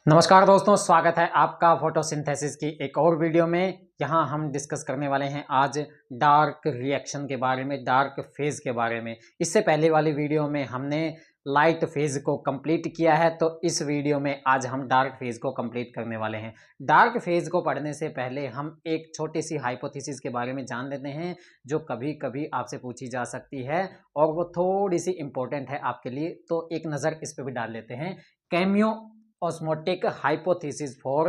नमस्कार दोस्तों, स्वागत है आपका फोटोसिंथेसिस की एक और वीडियो में। यहाँ हम डिस्कस करने वाले हैं आज डार्क रिएक्शन के बारे में, डार्क फेज के बारे में। इससे पहले वाली वीडियो में हमने लाइट फेज को कंप्लीट किया है, तो इस वीडियो में आज हम डार्क फेज को कंप्लीट करने वाले हैं। डार्क फेज को पढ़ने से पहले हम एक छोटी सी हाइपोथेसिस के बारे में जान लेते हैं, जो कभी कभी आपसे पूछी जा सकती है और वो थोड़ी सी इंपॉर्टेंट है आपके लिए। तो एक नज़र इस पर भी डाल लेते हैं। Cameo osmotic hypothesis for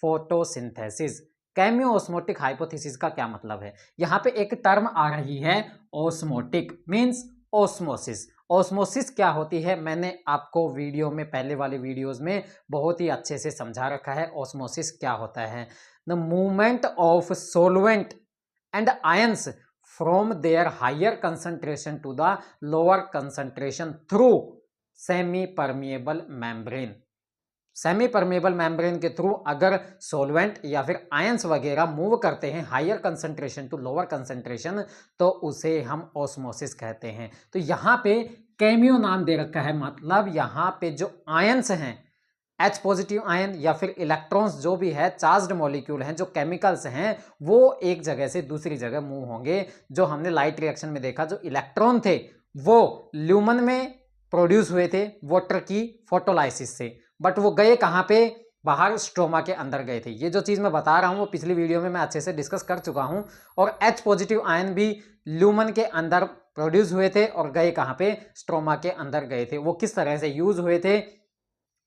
photosynthesis. Cameo osmotic hypothesis का क्या मतलब है? यहाँ पे एक टर्म आ रही है ऑस्मोटिक, मींस ऑस्मोसिस। ऑस्मोसिस क्या होती है मैंने आपको वीडियो में, पहले वाले वीडियोस में बहुत ही अच्छे से समझा रखा है। ऑस्मोसिस क्या होता है? The movement of solvent and ions from their higher concentration to the lower concentration through semi permeable membrane. Semi permeable membrane के थ्रू अगर सोलवेंट या फिर आयंस वगैरह मूव करते हैं higher concentration to lower concentration, तो उसे हम ऑस्मोसिस कहते हैं। तो यहाँ पे कैमियो नाम दे रखा है, मतलब यहाँ पे जो आयंस हैं, H पॉजिटिव आयन या फिर इलेक्ट्रॉन्स जो भी है, चार्ज्ड मॉलिक्यूल हैं, जो केमिकल्स हैं, वो एक जगह से दूसरी जगह मूव होंगे। जो हमने लाइट रिएक्शन में देखा, जो इलेक्ट्रॉन थे वो ल्यूमन में प्रोड्यूस हुए थे वाटर की फोटोलाइसिस से, बट वो गए कहाँ पे? बाहर स्ट्रोमा के अंदर गए थे। ये जो चीज़ मैं बता रहा हूँ वो पिछली वीडियो में मैं अच्छे से डिस्कस कर चुका हूँ। और H पॉजिटिव आयन भी ल्यूमन के अंदर प्रोड्यूस हुए थे और गए कहाँ पे? स्ट्रोमा के अंदर गए थे। वो किस तरह से यूज हुए थे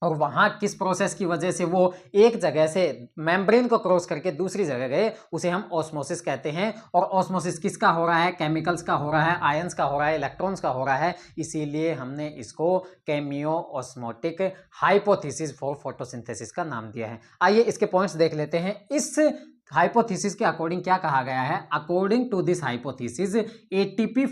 और वहां किस प्रोसेस की वजह से वो एक जगह से मेम्ब्रेन को क्रॉस करके दूसरी जगह गए, उसे हम ऑस्मोसिस कहते हैं। और ऑस्मोसिस किसका हो रहा है? केमिकल्स का हो रहा है, आयंस का हो रहा है, इलेक्ट्रॉन्स का हो रहा है। इसीलिए हमने इसको cameo osmotic hypothesis for photosynthesis का नाम दिया है। आइए इसके पॉइंट्स देख लेते हैं। इस हाइपोथेसिस के अकॉर्डिंग क्या कहा गया है? According to this hypothesis, ATP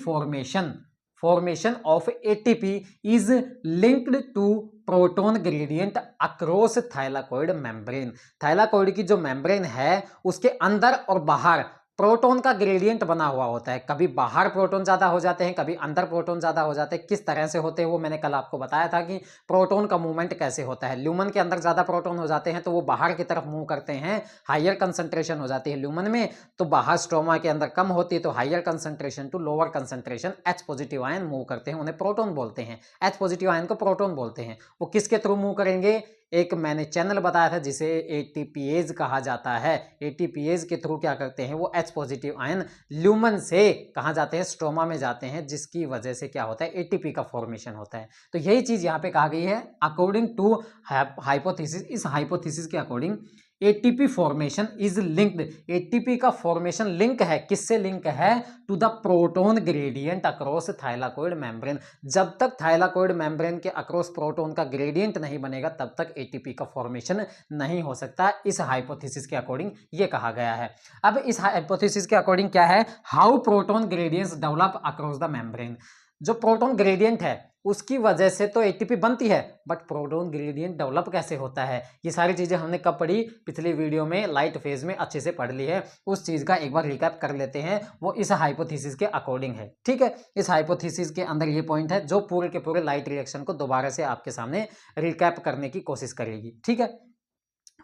formation of ATP is linked to proton gradient across thylakoid membrane. Thylakoid की जो मेम्ब्रेन है उसके अंदर और बाहर प्रोटॉन का ग्रेडियंट बना हुआ होता है। कभी बाहर प्रोटॉन ज्यादा हो जाते हैं, कभी अंदर प्रोटॉन ज्यादा हो जाते हैं। किस तरह से होते हैं वो मैंने कल आपको बताया था कि प्रोटॉन का मूवमेंट कैसे होता है। ल्यूमन के अंदर ज्यादा प्रोटॉन हो जाते हैं तो वो बाहर की तरफ मूव करते हैं, हायर कंसंट्रेशन हो जाती है ल्यूमन में। तो बाहर स्ट्रोमा के अंदर कम होती है, तो higher concentration to lower concentration H positive ion move करते हैं, उन्हें प्रोटॉन बोलते हैं। H पॉजिटिव आयन को प्रोटॉन बोलते हैं। वो किसके थ्रू मूव करेंगे? एक मैंने चैनल बताया था जिसे एटीपीएज कहा जाता है। एटीपीएज के थ्रू क्या करते हैं? वो H पॉजिटिव आयन ल्यूमन से कहाँ जाते हैं? स्ट्रोमा में जाते हैं, जिसकी वजह से क्या होता है? एटीपी का फॉर्मेशन होता है। तो यही चीज यहाँ पे कहा गई है अकॉर्डिंग टू हाइपोथेसिस। इस हाइपोथेसिस के according ATP formation is linked. ATP का फॉर्मेशन लिंक है, किससे लिंक है? To the proton gradient across thylakoid membrane. जब तक थाइलाकॉइड मेम्ब्रेन के अक्रॉस प्रोटॉन का ग्रेडियंट नहीं बनेगा तब तक एटीपी का फॉर्मेशन नहीं हो सकता। इस हाइपोथेसिस के अकॉर्डिंग ये कहा गया है। अब इस हाइपोथेसिस के अकॉर्डिंग क्या है? How proton gradients develop across the membrane. जो प्रोटॉन ग्रेडियंट है उसकी वजह से तो एटीपी बनती है, बट प्रोटॉन ग्रेडियंट डेवलप कैसे होता है? ये सारी चीजें हमने कब पढ़ी? पिछली वीडियो में लाइट फेज में अच्छे से पढ़ ली है। उस चीज का एक बार रिकैप कर लेते हैं। वो इस हाइपोथेसिस के अकॉर्डिंग है, ठीक है। इस हाइपोथेसिस के अंदर ये पॉइंट है जो पूरे के पूरे लाइट रिएक्शन को दोबारा से आपके सामने रिकैप करने की कोशिश करेगी, ठीक है।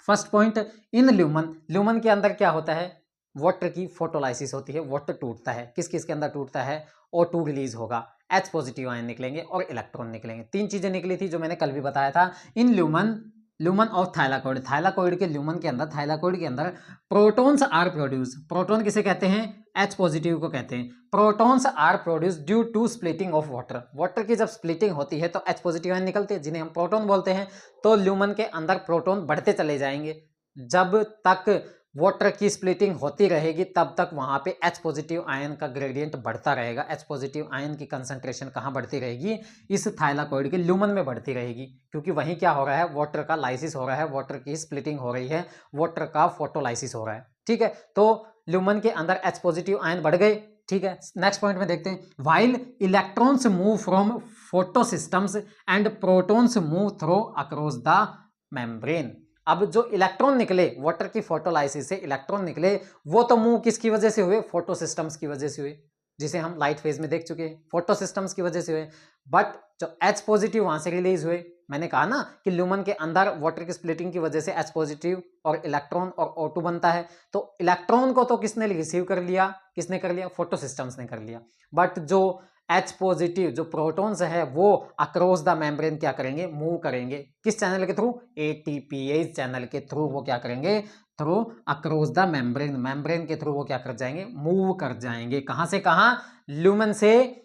फर्स्ट पॉइंट, इन ल्यूमन, ल्यूमन के अंदर क्या होता है? वाटर की फोटोलाइसिस होती है, वाटर टूटता है। किस किस के अंदर टूटता है? O2 रिलीज होगा, H पॉजिटिव आयन निकलेंगे और इलेक्ट्रॉन निकलेंगे। तीन चीजें निकली थी जो मैंने कल भी बताया था। In lumen, lumen of thylakoid, thylakoid के ल्यूमन के अंदर, थाइलाकॉइड के अंदर प्रोटॉन्स आर प्रोड्यूस। प्रोटॉन किसे कहते हैं? H पॉजिटिव को कहते हैं। Protons are produce due to splitting of water. Water की जब स्प्लिटिंग होती है तो H पॉजिटिव आयन निकलते हैं, जिन्हें हम प्रोटॉन बोलते हैं। तो ल्यूमन के अंदर प्रोटॉन बढ़ते चले जाएंगे। जब तक वाटर की स्प्लिटिंग होती रहेगी तब तक वहां पे H पॉजिटिव आयन का ग्रेडियंट बढ़ता रहेगा। H पॉजिटिव आयन की कंसंट्रेशन कहाँ बढ़ती रहेगी? इस थाइलाकॉइड के ल्यूमन में बढ़ती रहेगी, क्योंकि वहीं क्या हो रहा है? वाटर का लाइसिस हो रहा है, वाटर की स्प्लिटिंग हो रही है, वाटर का फोटोलाइसिस हो रहा है, ठीक है। तो ल्यूमन के अंदर H पॉजिटिव आयन बढ़ गए, ठीक है। नेक्स्ट पॉइंट में देखते हैं, while electrons move from photosystems and protons move through across the membrane. अब जो इलेक्ट्रॉन निकले वाटर की फोटोलाइसिस से, इलेक्ट्रॉन निकले, वो तो मूव किसकी वजह से हुए? फोटो सिस्टम्स की वजह से हुए, जिसे हम लाइट फेज में देख चुके हैं, फोटो सिस्टम्स की वजह से हुए। बट जो H पॉजिटिव वहां से रिलीज हुए, मैंने कहा ना कि ल्यूमन के अंदर वाटर की स्प्लिटिंग की वजह से H पॉजिटिव और इलेक्ट्रॉन और O2 बनता है। तो इलेक्ट्रॉन को तो किसने रिसीव कर लिया, किसने कर लिया, फोटोसिस्टम्स ने कर लिया। बट जो H पॉजिटिव जो प्रोटॉन्स है वो अक्रॉस द मेम्ब्रेन क्या करेंगे, मूव करेंगे। किस चैनल के थ्रू, ATPase चैनल के थ्रू वो क्या करेंगे, through across the membrane, membrane के थ्रू वो क्या कर जाएंगे, मूव कर जाएंगे। कहां से कहां, ल्यूमन से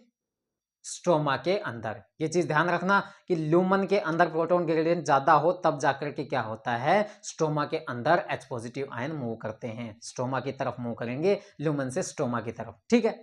स्ट्रोमा के अंदर। ये चीज ध्यान रखना कि ल्यूमन के अंदर प्रोटॉन ग्रेडियंट ज्यादा हो तब जाकर के क्या होता है, स्ट्रोमा के अंदर H पॉजिटिव आयन मूव करते हैं, स्ट्रोमा की तरफ मूव करेंगे, ल्यूमन से स्ट्रोमा की तरफ। ठीक है,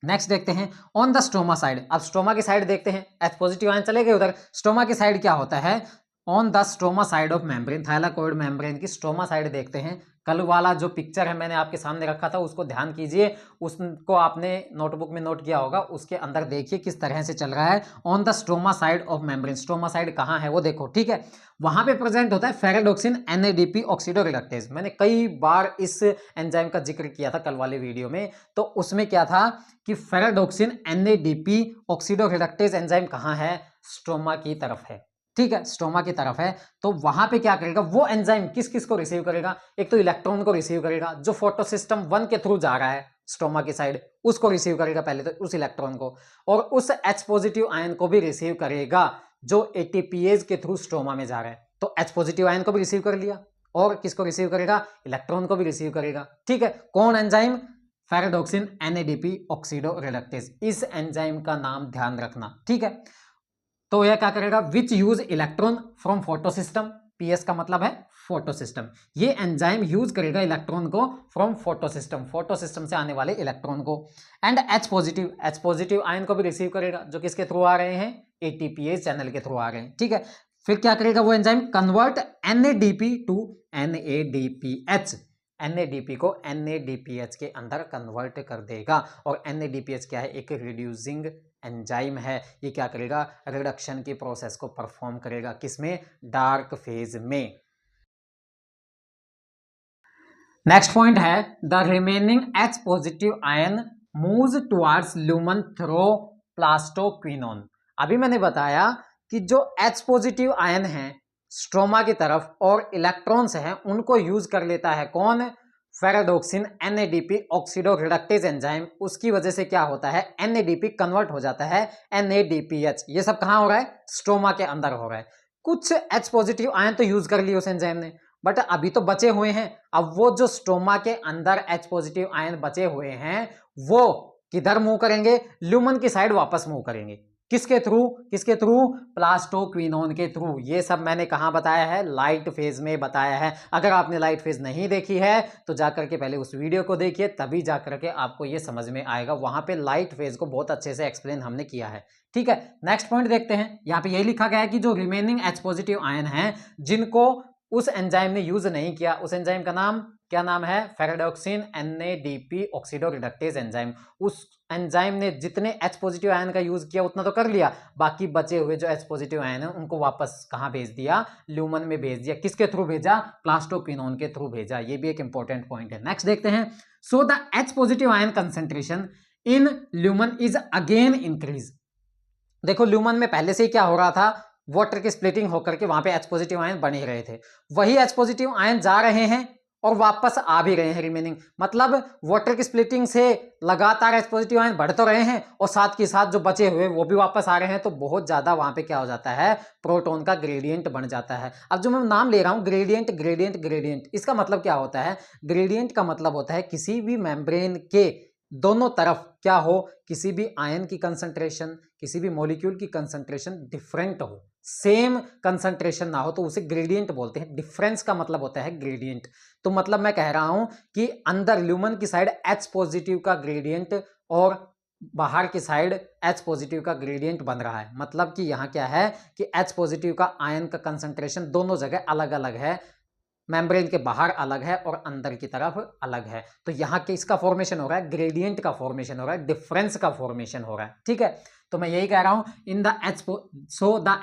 नेक्स्ट देखते हैं ऑन द स्ट्रोमा साइड। अब स्ट्रोमा की साइड देखते हैं, H पॉजिटिव आयन चले गए उधर, स्ट्रोमा की साइड क्या होता है, on the stroma side of membrane, thylakoid membrane की स्ट्रोमा साइड देखते हैं। कल वाला जो पिक्चर है मैंने आपके सामने रखा था उसको ध्यान कीजिए, उसको आपने नोटबुक में नोट किया होगा, उसके अंदर देखिए किस तरह से चल रहा है। On the stroma side of membrane, stroma side कहाँ है वो देखो। ठीक है, वहां पे प्रेजेंट होता है फेराडोक्सिन NADP ऑक्सीडोरिडक्टेज। मैंने कई बार इस एंजाइम का जिक्र किया था कल वाले वीडियो में, तो उसमें क्या था कि फेराडोक्सिन NADP ऑक्सीडोरिडक्टेज एंजाइम कहाँ है, स्ट्रोमा की तरफ है। ठीक है, स्ट्रोमा की तरफ है, तो वहां पे क्या करेगा वो एंजाइम, किस किस को रिसीव करेगा, एक तो इलेक्ट्रॉन को रिसीव करेगा जो फोटोसिस्टम 1 के थ्रू जा रहा है स्ट्रोमा की साइड, उसको रिसीव करेगा पहले तो उस इलेक्ट्रॉन को, और उस H पॉजिटिव आयन को भी रिसीव करेगा जो ATPase के थ्रू स्ट्रोमा में जा रहा है। तो H पॉजिटिव आयन को भी रिसीव कर लिया, और किसको रिसीव करेगा, इलेक्ट्रॉन को भी रिसीव करेगा। ठीक है, कौन एंजाइम, फेराडोक्सिन NADP ऑक्सीडोरिडक्टेज, इस एंजाइम का नाम ध्यान रखना। ठीक है, तो यह क्या करेगा, विच use electron from photosystem, PS का मतलब है फोटोसिस्टम, ये एंजाइम यूज करेगा इलेक्ट्रॉन को फ्रॉम फोटोसिस्टम, फोटोसिस्टम से आने वाले इलेक्ट्रॉन को। एंड H पॉजिटिव आयन को भी रिसीव करेगा जो किसके थ्रू आ रहे हैं, ATPase चैनल के थ्रू आ रहे हैं। ठीक है, फिर क्या करेगा वो enzyme, convert NADP to NADPH, NADP को NADPH के अंदर कन्वर्ट कर देगा। और NADPH क्या है, एक रिड्यूसिंग एंजाइम है, ये क्या करेगा, रिडक्शन की प्रोसेस को परफॉर्म करेगा, किसमें, डार्क फेज में। नेक्स्ट पॉइंट है the remaining H positive ion moves towards lumen through plastoquinone. अभी मैंने बताया कि जो H पॉजिटिव आयन है स्ट्रोमा की तरफ और इलेक्ट्रॉन्स हैं उनको यूज कर लेता है कौन, फेराडोक्सिन NADP ऑक्सीडोरिडक्टेज एंजाइम। उसकी वजह से क्या होता है, NADP कन्वर्ट हो जाता है NADPH। ये सब कहां हो रहा है, स्ट्रोमा के अंदर हो रहा है। कुछ H पॉजिटिव आयन तो यूज कर लिए उस एंजाइम ने, बट अभी तो बचे हुए हैं। अब वो जो स्ट्रोमा के अंदर H पॉजिटिव आयन बचे हुए हैं वो किधर मूव करेंगे, ल्यूमन की साइड वापस मूव करेंगे। किसके थ्रू, किसके थ्रू, प्लास्टोक्विनोन के थ्रू। ये सब मैंने कहां बताया है, लाइट फेज में बताया है। अगर आपने लाइट फेज नहीं देखी है तो जाकर के पहले उस वीडियो को देखिए, तभी जाकर के आपको ये समझ में आएगा। वहां पे लाइट फेज को बहुत अच्छे से एक्सप्लेन हमने किया है। ठीक है, नेक्स्ट पॉइंट देखते हैं। यहाँ पे यही लिखा गया है कि जो रिमेनिंग H पॉजिटिव आयन है जिनको उस एंजाइम ने यूज नहीं किया, उस एंजाइम का नाम क्या नाम है, फेराडोक्सिन NADP ऑक्सीडोरिडक्टेज एंजाइम। उस एंजाइम ने जितने H पॉजिटिव आयन का यूज किया उतना तो कर लिया, बाकी बचे हुए जो H पॉजिटिव आयन है उनको वापस कहां भेज दिया, ल्यूमन में भेज दिया। किसके थ्रू भेजा, प्लास्टोक्विनोन के थ्रू भेजा। ये भी एक इंपॉर्टेंट पॉइंट है। नेक्स्ट देखते हैं, so the H positive ion concentration in lumen is again increase. देखो ल्यूमन में पहले से ही क्या हो रहा था, वाटर की स्प्लिटिंग होकर के वहां पे H पॉजिटिव आयन बन ही रहे थे, वही H पॉजिटिव आयन जा रहे हैं और वापस आ भी रहे हैं रिमेनिंग। मतलब वाटर की स्प्लिटिंग से लगातार H पॉजिटिव आयन बढ़ तो रहे हैं और साथ के साथ जो बचे हुए वो भी वापस आ रहे हैं। तो बहुत ज्यादा वहां पे क्या हो जाता है, प्रोटॉन का ग्रेडियंट बन जाता है। अब जो मैं नाम ले रहा हूं ग्रेडियंट, ग्रेडियंट, ग्रेडियंट, इसका मतलब क्या होता है, ग्रेडियंट का मतलब होता है किसी भी मेम्ब्रेन के दोनों तरफ क्या हो, किसी भी आयन की कंसंट्रेशन, किसी भी मॉलिक्यूल की कंसंट्रेशन डिफरेंट हो, सेम कंसंट्रेशन ना हो, तो उसे ग्रेडियंट बोलते हैं। डिफरेंस का मतलब होता है ग्रेडियंट। तो मतलब मैं कह रहा हूं कि अंदर ल्यूमन की साइड H पॉजिटिव का ग्रेडियंट और बाहर की साइड H पॉजिटिव का ग्रेडियंट बन रहा है। मतलब कि यहां क्या है कि H पॉजिटिव का आयन का कंसंट्रेशन दोनों जगह अलग अलग है, मेम्ब्रेन के बाहर अलग है और अंदर की तरफ अलग है। तो यहाँ के इसका फॉर्मेशन हो रहा है, ग्रेडियंट का फॉर्मेशन हो रहा है, डिफरेंस का फॉर्मेशन हो रहा है। ठीक है, तो मैं यही कह रहा हूं in the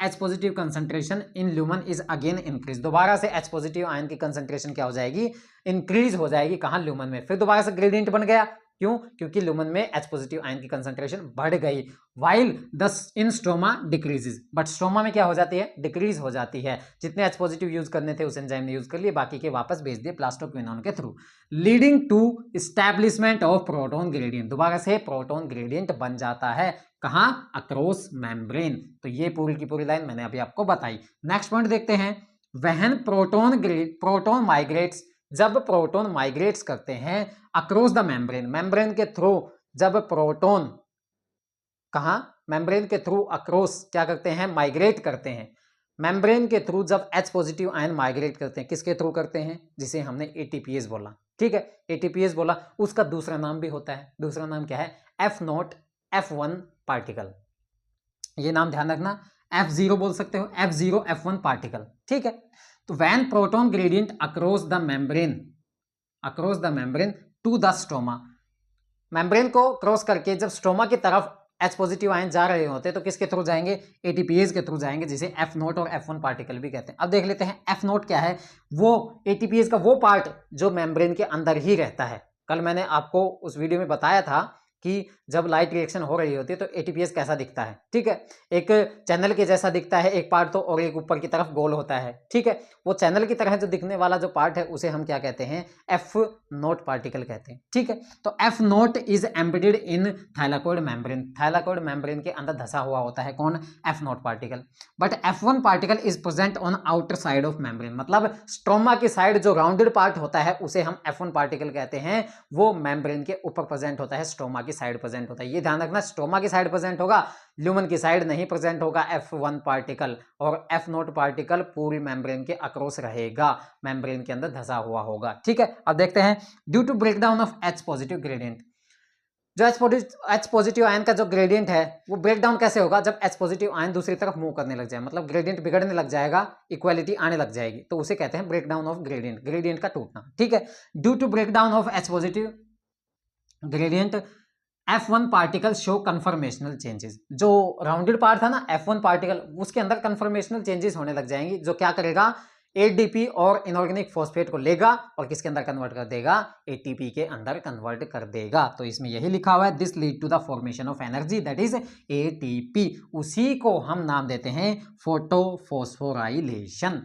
H positive concentration in lumen is again increase. दोबारा से H पॉजिटिव आयन की कंसंट्रेशन क्या हो जाएगी, इंक्रीज हो जाएगी। कहां, ल्यूमन में। फिर दोबारा से ग्रेडियंट बन गया, क्यों? क्योंकि लुमन में H पॉजिटिव आयन की कंसंट्रेशन बढ़ गई, while the in stroma decreases, but stroma में क्या हो जाती है? डिक्रीज हो जाती है। जितने H पॉजिटिव यूज करने थे उस एंजाइम ने यूज कर लिए, बाकी के वापस भेज दिए प्लास्टोक्विनोन के through, leading to establishment of proton gradient. दोबारा से प्रोटॉन ग्रेडियंट बन जाता है, कहां? Across membrane. तो ये पूरी की पूरी लाइन मैंने अभी आपको बताई। नेक्स्ट पॉइंट देखते हैं, व्हेन प्रोटॉन माइग्रेट्स, जब प्रोटॉन माइग्रेट्स करते हैं अक्रॉस द मेम्ब्रेन, मेम्ब्रेन के थ्रू जब प्रोटॉन कहां? मेम्ब्रेन के थ्रू अक्रॉस क्या करते हैं? माइग्रेट करते हैं। मेम्ब्रेन के थ्रू जब H पॉजिटिव आयन माइग्रेट करते हैं, किसके थ्रू करते हैं? जिसे हमने ATPase बोला, ठीक है, ATPase बोला। उसका दूसरा नाम भी होता है, दूसरा नाम क्या है? F0 F1 particle. ये नाम ध्यान रखना, F0 बोल सकते हो, F0 F1 पार्टिकल, ठीक है। तो when proton gradient across the membrane to the stroma, membrane को क्रॉस करके जब स्ट्रोमा की तरफ H पॉजिटिव आयन जा रहे होते तो किसके थ्रू जाएंगे? ATPase के थ्रू जाएंगे, जिसे F0 और F1 पार्टिकल भी कहते हैं। अब देख लेते हैं F0 क्या है। वो ATPase का वो पार्ट जो मेम्ब्रेन के अंदर ही रहता है। कल मैंने आपको उस वीडियो में बताया था कि जब लाइट रिएक्शन हो रही होती है तो ATPase कैसा दिखता है, ठीक है, एक चैनल के जैसा दिखता है एक पार्ट तो, और एक ऊपर की तरफ गोल होता है, ठीक है। वो चैनल की तरह जो दिखने वाला जो पार्ट है उसे हम क्या कहते हैं? F0 पार्टिकल कहते हैं, ठीक है। तो F0 is embedded in thylakoid membrane, thylakoid membrane के अंदर धसा हुआ होता है कौन? F0 particle. But F1 particle is present on outer side of membrane, मतलब स्ट्रोमा की साइड जो राउंडेड पार्ट होता है उसे हम F1 पार्टिकल कहते हैं, वो मेम्ब्रेन के ऊपर प्रेजेंट होता है, स्ट्रोमा की साइड प्रेजेंट होता है। ये ध्यान रखना, स्ट्रोमा की साइड प्रेजेंट होगा, ल्यूमन की साइड नहीं प्रेजेंट होगा F1 पार्टिकल, और F0 पार्टिकल पूरी मेम्ब्रेन के अक्रॉस रहेगा, मेम्ब्रेन के अंदर धसा हुआ होगा, ठीक है। अब देखते हैं, due to breakdown of H positive gradient, जो H पॉजिटिव आयन का जो ग्रेडियंट है वो ब्रेकडाउन कैसे होगा? जब H पॉजिटिव आयन दूसरी तरफ मूव करने लग जाए, मतलब ग्रेडियंट बिगड़ने लग जाएगा, इक्वालिटी आने लग जाएगी, तो उसे कहते हैं ब्रेकडाउन ऑफ ग्रेडियंट, ग्रेडियंट का टूटना, ठीक है। Due to breakdown of H positive gradient F1 particle show conformational changes, जो राउंडेड पार्ट था ना F1 पार्टिकल, उसके अंदर कन्फर्मेशनल चेंजेस होने लग जाएंगी, जो क्या करेगा? ADP और इनऑर्गेनिक फॉस्फेट को लेगा और किसके अंदर कन्वर्ट कर देगा? ATP के अंदर कन्वर्ट कर देगा। तो इसमें यही लिखा हुआ है, this lead to the formation of energy that is ATP, उसी को हम नाम देते हैं फोटोफॉस्फोराइलेशन।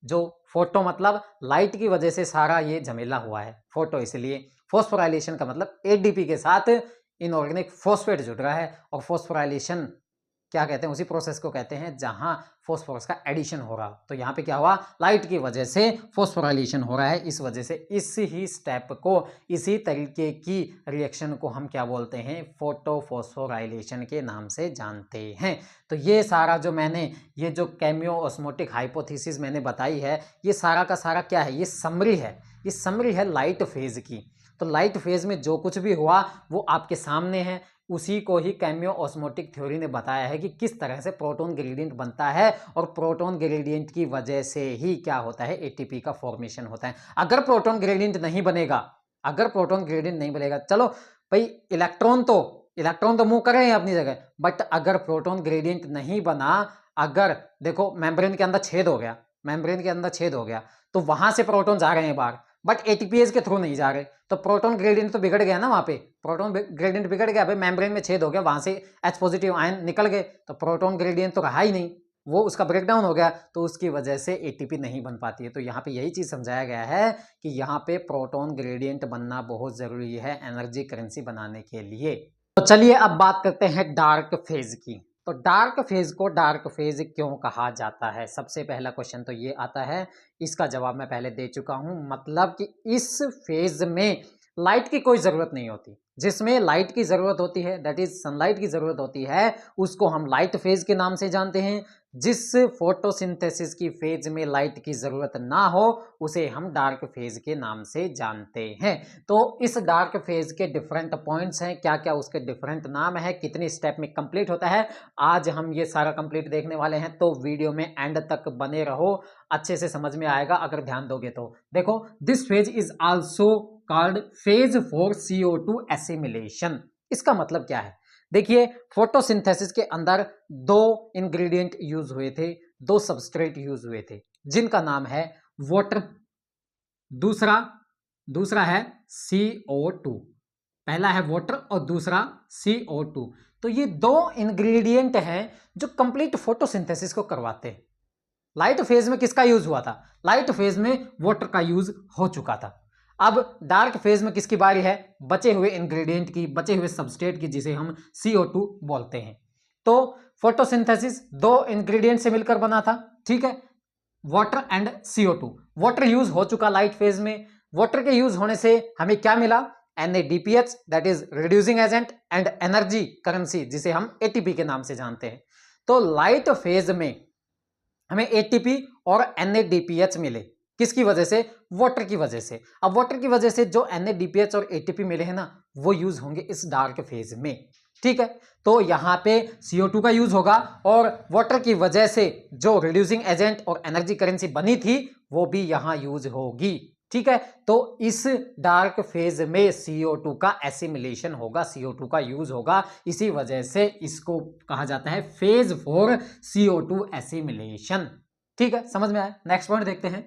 जो फोटो मतलब लाइट की वजह से सारा ये झमेला हुआ है, फोटो इसलिए, फॉस्फोराइलेशन का मतलब ADP के साथ इनऑर्गेनिक फॉस्फेट जुड़ रहा है, और फॉस्फोराइलेशन क्या कहते हैं? उसी प्रोसेस को कहते हैं जहां फॉस्फोरस का एडिशन हो रहा। तो यहाँ पे क्या हुआ? लाइट की वजह से फॉस्फोराइलेशन हो रहा है, इस वजह से इस ही स्टेप को, इसी तरीके की रिएक्शन को हम क्या बोलते हैं? फोटोफॉस्फोराइलेशन के नाम से जानते हैं। तो ये सारा जो मैंने, ये जो केमियो ऑस्मोटिक हाइपोथेसिस मैंने बताई है, ये सारा का सारा क्या है? ये समरी है, ये समरी है लाइट फेज की। तो लाइट फेज में जो कुछ भी हुआ वो आपके सामने है, उसी को ही केमियो ऑस्मोटिक थ्योरी ने बताया है कि किस तरह से प्रोटॉन ग्रेडियंट बनता है, और प्रोटॉन ग्रेडियंट की वजह से ही क्या होता है? ATP का फॉर्मेशन होता है। अगर प्रोटॉन ग्रेडियंट नहीं बनेगा, अगर प्रोटॉन ग्रेडियंट नहीं बनेगा, चलो भाई इलेक्ट्रॉन तो मूव कर रहे हैं अपनी जगह, बट अगर प्रोटॉन ग्रेडियंट नहीं बना, अगर देखो मेम्ब्रेन के अंदर छेद हो गया, मेम्ब्रेन के अंदर छेद हो गया, तो वहां से प्रोटॉन जा रहे हैं बाहर, बट ATPase के थ्रू नहीं जा रहे, तो प्रोटॉन ग्रेडियंट तो बिगड़ गया ना, वहां पे प्रोटॉन ग्रेडियंट बिगड़ गया भाई, मेम्ब्रेन में छेद हो गया, वहां से H पॉजिटिव आयन निकल गए, तो प्रोटॉन ग्रेडियंट तो रहा ही नहीं, वो उसका ब्रेकडाउन हो गया, तो उसकी वजह से ATP नहीं बन पाती है। तो यहाँ पे यही चीज समझाया गया है कि यहाँ पे प्रोटॉन ग्रेडियंट बनना बहुत जरूरी है एनर्जी करेंसी बनाने के लिए। तो चलिए अब बात करते हैं डार्क फेज की। तो डार्क फेज को डार्क फेज क्यों कहा जाता है? सबसे पहला क्वेश्चन तो ये आता है, इसका जवाब मैं पहले दे चुका हूं, मतलब कि इस फेज में लाइट की कोई जरूरत नहीं होती, जिसमें लाइट की जरूरत होती है, दैट इज सनलाइट की जरूरत होती है, उसको हम लाइट फेज के नाम से जानते हैं। जिस फोटोसिंथेसिस की फेज में लाइट की जरूरत ना हो उसे हम डार्क फेज के नाम से जानते हैं। तो इस डार्क फेज के डिफरेंट पॉइंट्स हैं, क्या क्या उसके डिफरेंट नाम है, कितनी स्टेप में कंप्लीट होता है, आज हम ये सारा कंप्लीट देखने वाले हैं। तो वीडियो में एंड तक बने रहो, अच्छे से समझ में आएगा अगर ध्यान दोगे तो। देखो, this phase is also called phase for CO2 assimilation. इसका मतलब क्या है? देखिए, फोटोसिंथेसिस के अंदर दो इंग्रेडिएंट यूज हुए थे, दो सबस्ट्रेट यूज हुए थे, जिनका नाम है वाटर, दूसरा है CO2। पहला है वाटर और दूसरा CO2। तो ये दो इंग्रेडिएंट हैं जो कंप्लीट फोटोसिंथेसिस को करवाते हैं। लाइट फेज में किसका यूज हुआ था? लाइट फेज में वाटर का यूज हो चुका था। अब डार्क फेज में किसकी बारी है? बचे हुए इंग्रेडिएंट की, बचे हुए सबस्ट्रेट की, जिसे हम CO2 बोलते हैं। तो फोटोसिंथेसिस दो इंग्रेडिएंट से मिलकर बना था, ठीक है, water and CO2। Water use हो चुका लाइट फेज में। वाटर के यूज होने से हमें क्या मिला? NADPH, that is reducing agent, and energy currency, जिसे हम ATP के नाम से जानते हैं। तो लाइट फेज में हमें ATP और NADPH मिले, किसकी वजह से? वाटर की वजह से। अब वाटर की वजह से जो NADPH और ATP मिले हैं ना, वो यूज होंगे इस डार्क फेज में, ठीक है। तो यहां पे CO2 का यूज होगा और वाटर की वजह से जो रिड्यूसिंग एजेंट और एनर्जी करेंसी बनी थी वो भी यहां यूज होगी, ठीक है। तो इस डार्क फेज में CO2 का एसिमिलेशन होगा, CO2 का यूज होगा, इसी वजह से इसको कहा जाता है फेज 4 CO2 एसिमिलेशन, ठीक है। समझ में आया? नेक्स्ट पॉइंट देखते हैं।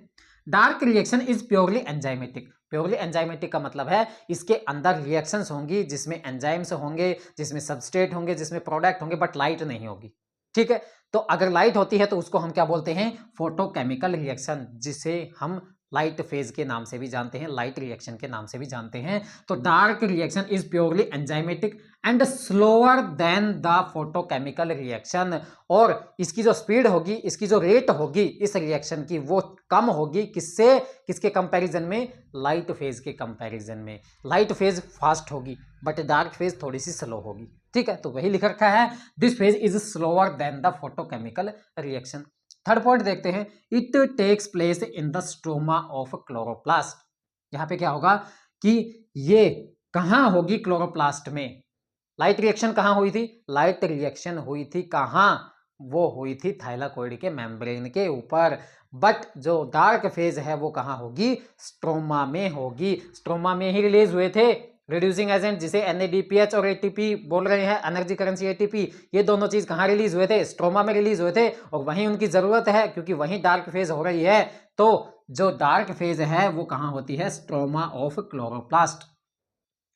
Dark reaction is purely enzymatic. Purely enzymatic का मतलब है इसके अंदर रिएक्शंस होंगी जिसमें एंजाइम्स होंगे, जिसमें सबस्ट्रेट होंगे, जिसमें प्रोडक्ट होंगे, बट लाइट नहीं होगी, ठीक है। तो अगर लाइट होती है तो उसको हम क्या बोलते हैं? फोटोकेमिकल रिएक्शन, जिसे हम लाइट फेज के नाम से भी जानते हैं, लाइट रिएक्शन के नाम से भी जानते हैं। तो dark reaction is purely enzymatic and slower than the photochemical reaction. और इसकी जो स्पीड होगी, इसकी जो रेट होगी इस रिएक्शन की, वो कम होगी किससे? किसके कंपैरिजन में? लाइट फेज के कंपैरिजन में। लाइट फेज फास्ट होगी बट डार्क फेज थोड़ी सी स्लो होगी, ठीक है। तो वही लिख रखा है, this phase is slower than the photochemical reaction. Third point देखते हैं, it takes place in the stroma of chloroplast. यहां पे क्या होगा कि ये कहां होगी? क्लोरोप्लास्ट में। लाइट रिएक्शन कहां हुई थी? लाइट रिएक्शन हुई थी कहां? वो हुई थी थाइलाकोइड के मेम्ब्रेन के ऊपर। बट जो डार्क फेज है वो कहां होगी? स्ट्रोमा में होगी। स्ट्रोमा में ही रिलीज हुए थे रिड्यूसिंग एजेंट, जिसे NADPH और ATP बोल रहे हैं, एनर्जी करेंसी ATP, ये दोनों चीज कहां रिलीज हुए थे? स्ट्रोमा में रिलीज हुए थे, और वहीं उनकी जरूरत है क्योंकि वहीं डार्क फेज हो रही है। तो जो डार्क फेज है वो कहां होती है? Stroma of chloroplast.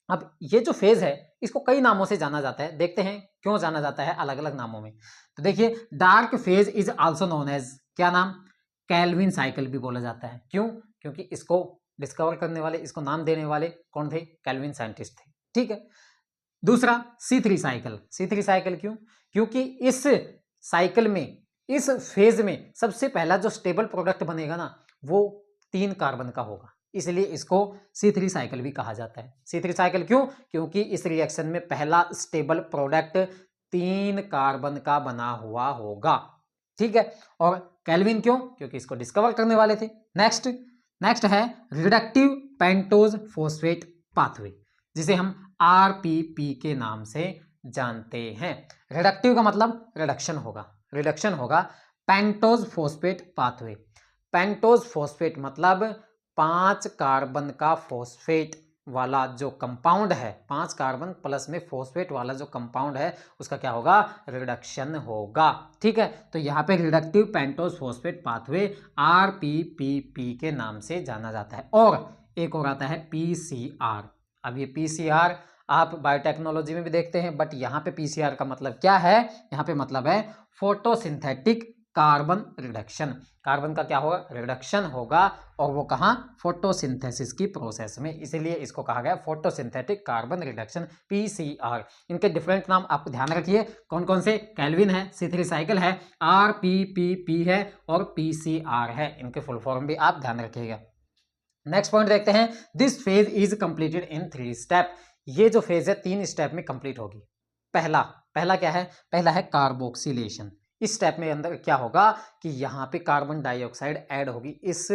अब ये जो फेज है इसको कई नामों से जाना जाता है, देखते हैं क्यों जाना जाता है अलग अलग नामों में। तो देखिए, dark phase is also known as, क्या नाम? कैल्विन साइकिल भी बोला जाता है। क्यों? क्योंकि इसको डिस्कवर करने वाले, इसको नाम देने वाले कौन थे? कैल्विन साइंटिस्ट थे, ठीक है। दूसरा C3 साइकिल। C3 साइकिल क्यों? क्योंकि इस साइकिल में, इस फेज में सबसे पहला जो स्टेबल प्रोडक्ट बनेगा ना, वो 3 कार्बन का होगा, इसलिए इसको C3 साइकिल भी कहा जाता है। C3 साइकिल क्यों? क्योंकि इस रिएक्शन में पहला स्टेबल प्रोडक्ट 3 कार्बन का बना हुआ होगा, ठीक है। और कैल्विन क्यों? क्योंकि इसको डिस्कवर करने वाले थे। नेक्स्ट है रिडक्टिव पेंटोज फॉस्फेट पाथवे, जिसे हम RPP के नाम से जानते हैं। रिडक्टिव का मतलब रिडक्शन होगा, रिडक्शन होगा। Pentose phosphate pathway, pentose phosphate मतलब 5 कार्बन का फॉस्फेट वाला जो कंपाउंड है, 5 कार्बन प्लस में फॉस्फेट वाला जो कंपाउंड है, उसका क्या होगा? रिडक्शन होगा, ठीक है। तो यहाँ पे reductive pentose phosphate pathway RPPP के नाम से जाना जाता है। और एक और आता है PCR। अब ये PCR आप बायोटेक्नोलॉजी में भी देखते हैं, बट यहाँ पे PCR का मतलब क्या है? यहाँ पे मतलब है फोटोसिंथेटिक कार्बन रिडक्शन। कार्बन का क्या होगा? रिडक्शन होगा, और वो कहाँ? फोटोसिंथेसिस की प्रोसेस में, इसलिए इसको कहा गया फोटोसिंथेटिक कार्बन रिडक्शन, PCR। इनके डिफरेंट नाम आप ध्यान रखिए, कौन कौन से? कैल्विन है, C3 साइकिल है, RPPP है और PCR है। इनके फुल फॉर्म भी आप ध्यान रखिएगा। नेक्स्ट पॉइंट देखते हैं, this phase is completed in 3 step. ये जो फेज है 3 स्टेप में कंप्लीट होगी। पहला क्या है? पहला है कार्बोक्सिलेशन। इस स्टेप में अंदर क्या होगा कि यहाँ पे कार्बन डाइऑक्साइड ऐड होगी इस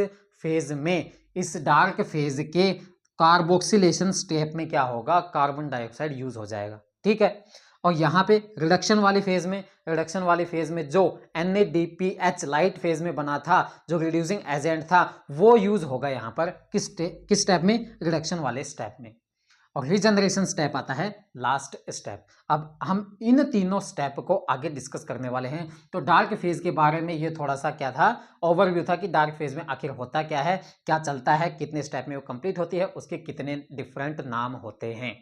फेज में। इस डार्क फेज के कार्बोक्सिलेशन स्टेप में क्या होगा? कार्बन डाइऑक्साइड यूज हो जाएगा, ठीक है। और यहाँ पे रिडक्शन वाली फेज में, रिडक्शन वाली फेज में जो NADPH लाइट फेज में बना था, जो रिड्यूसिंग एजेंट था, वो यूज होगा यहाँ पर किस स्टेप में? रिडक्शन वाले स्टेप में। और रीजनरेशन स्टेप आता है लास्ट स्टेप। अब हम इन तीनों स्टेप को आगे डिस्कस करने वाले हैं। तो डार्क फेज के बारे में ये थोड़ा सा क्या था? ओवरव्यू था कि डार्क फेज में आखिर होता क्या है, क्या चलता है, कितने स्टेप में वो कंप्लीट होती है, उसके कितने डिफरेंट नाम होते हैं।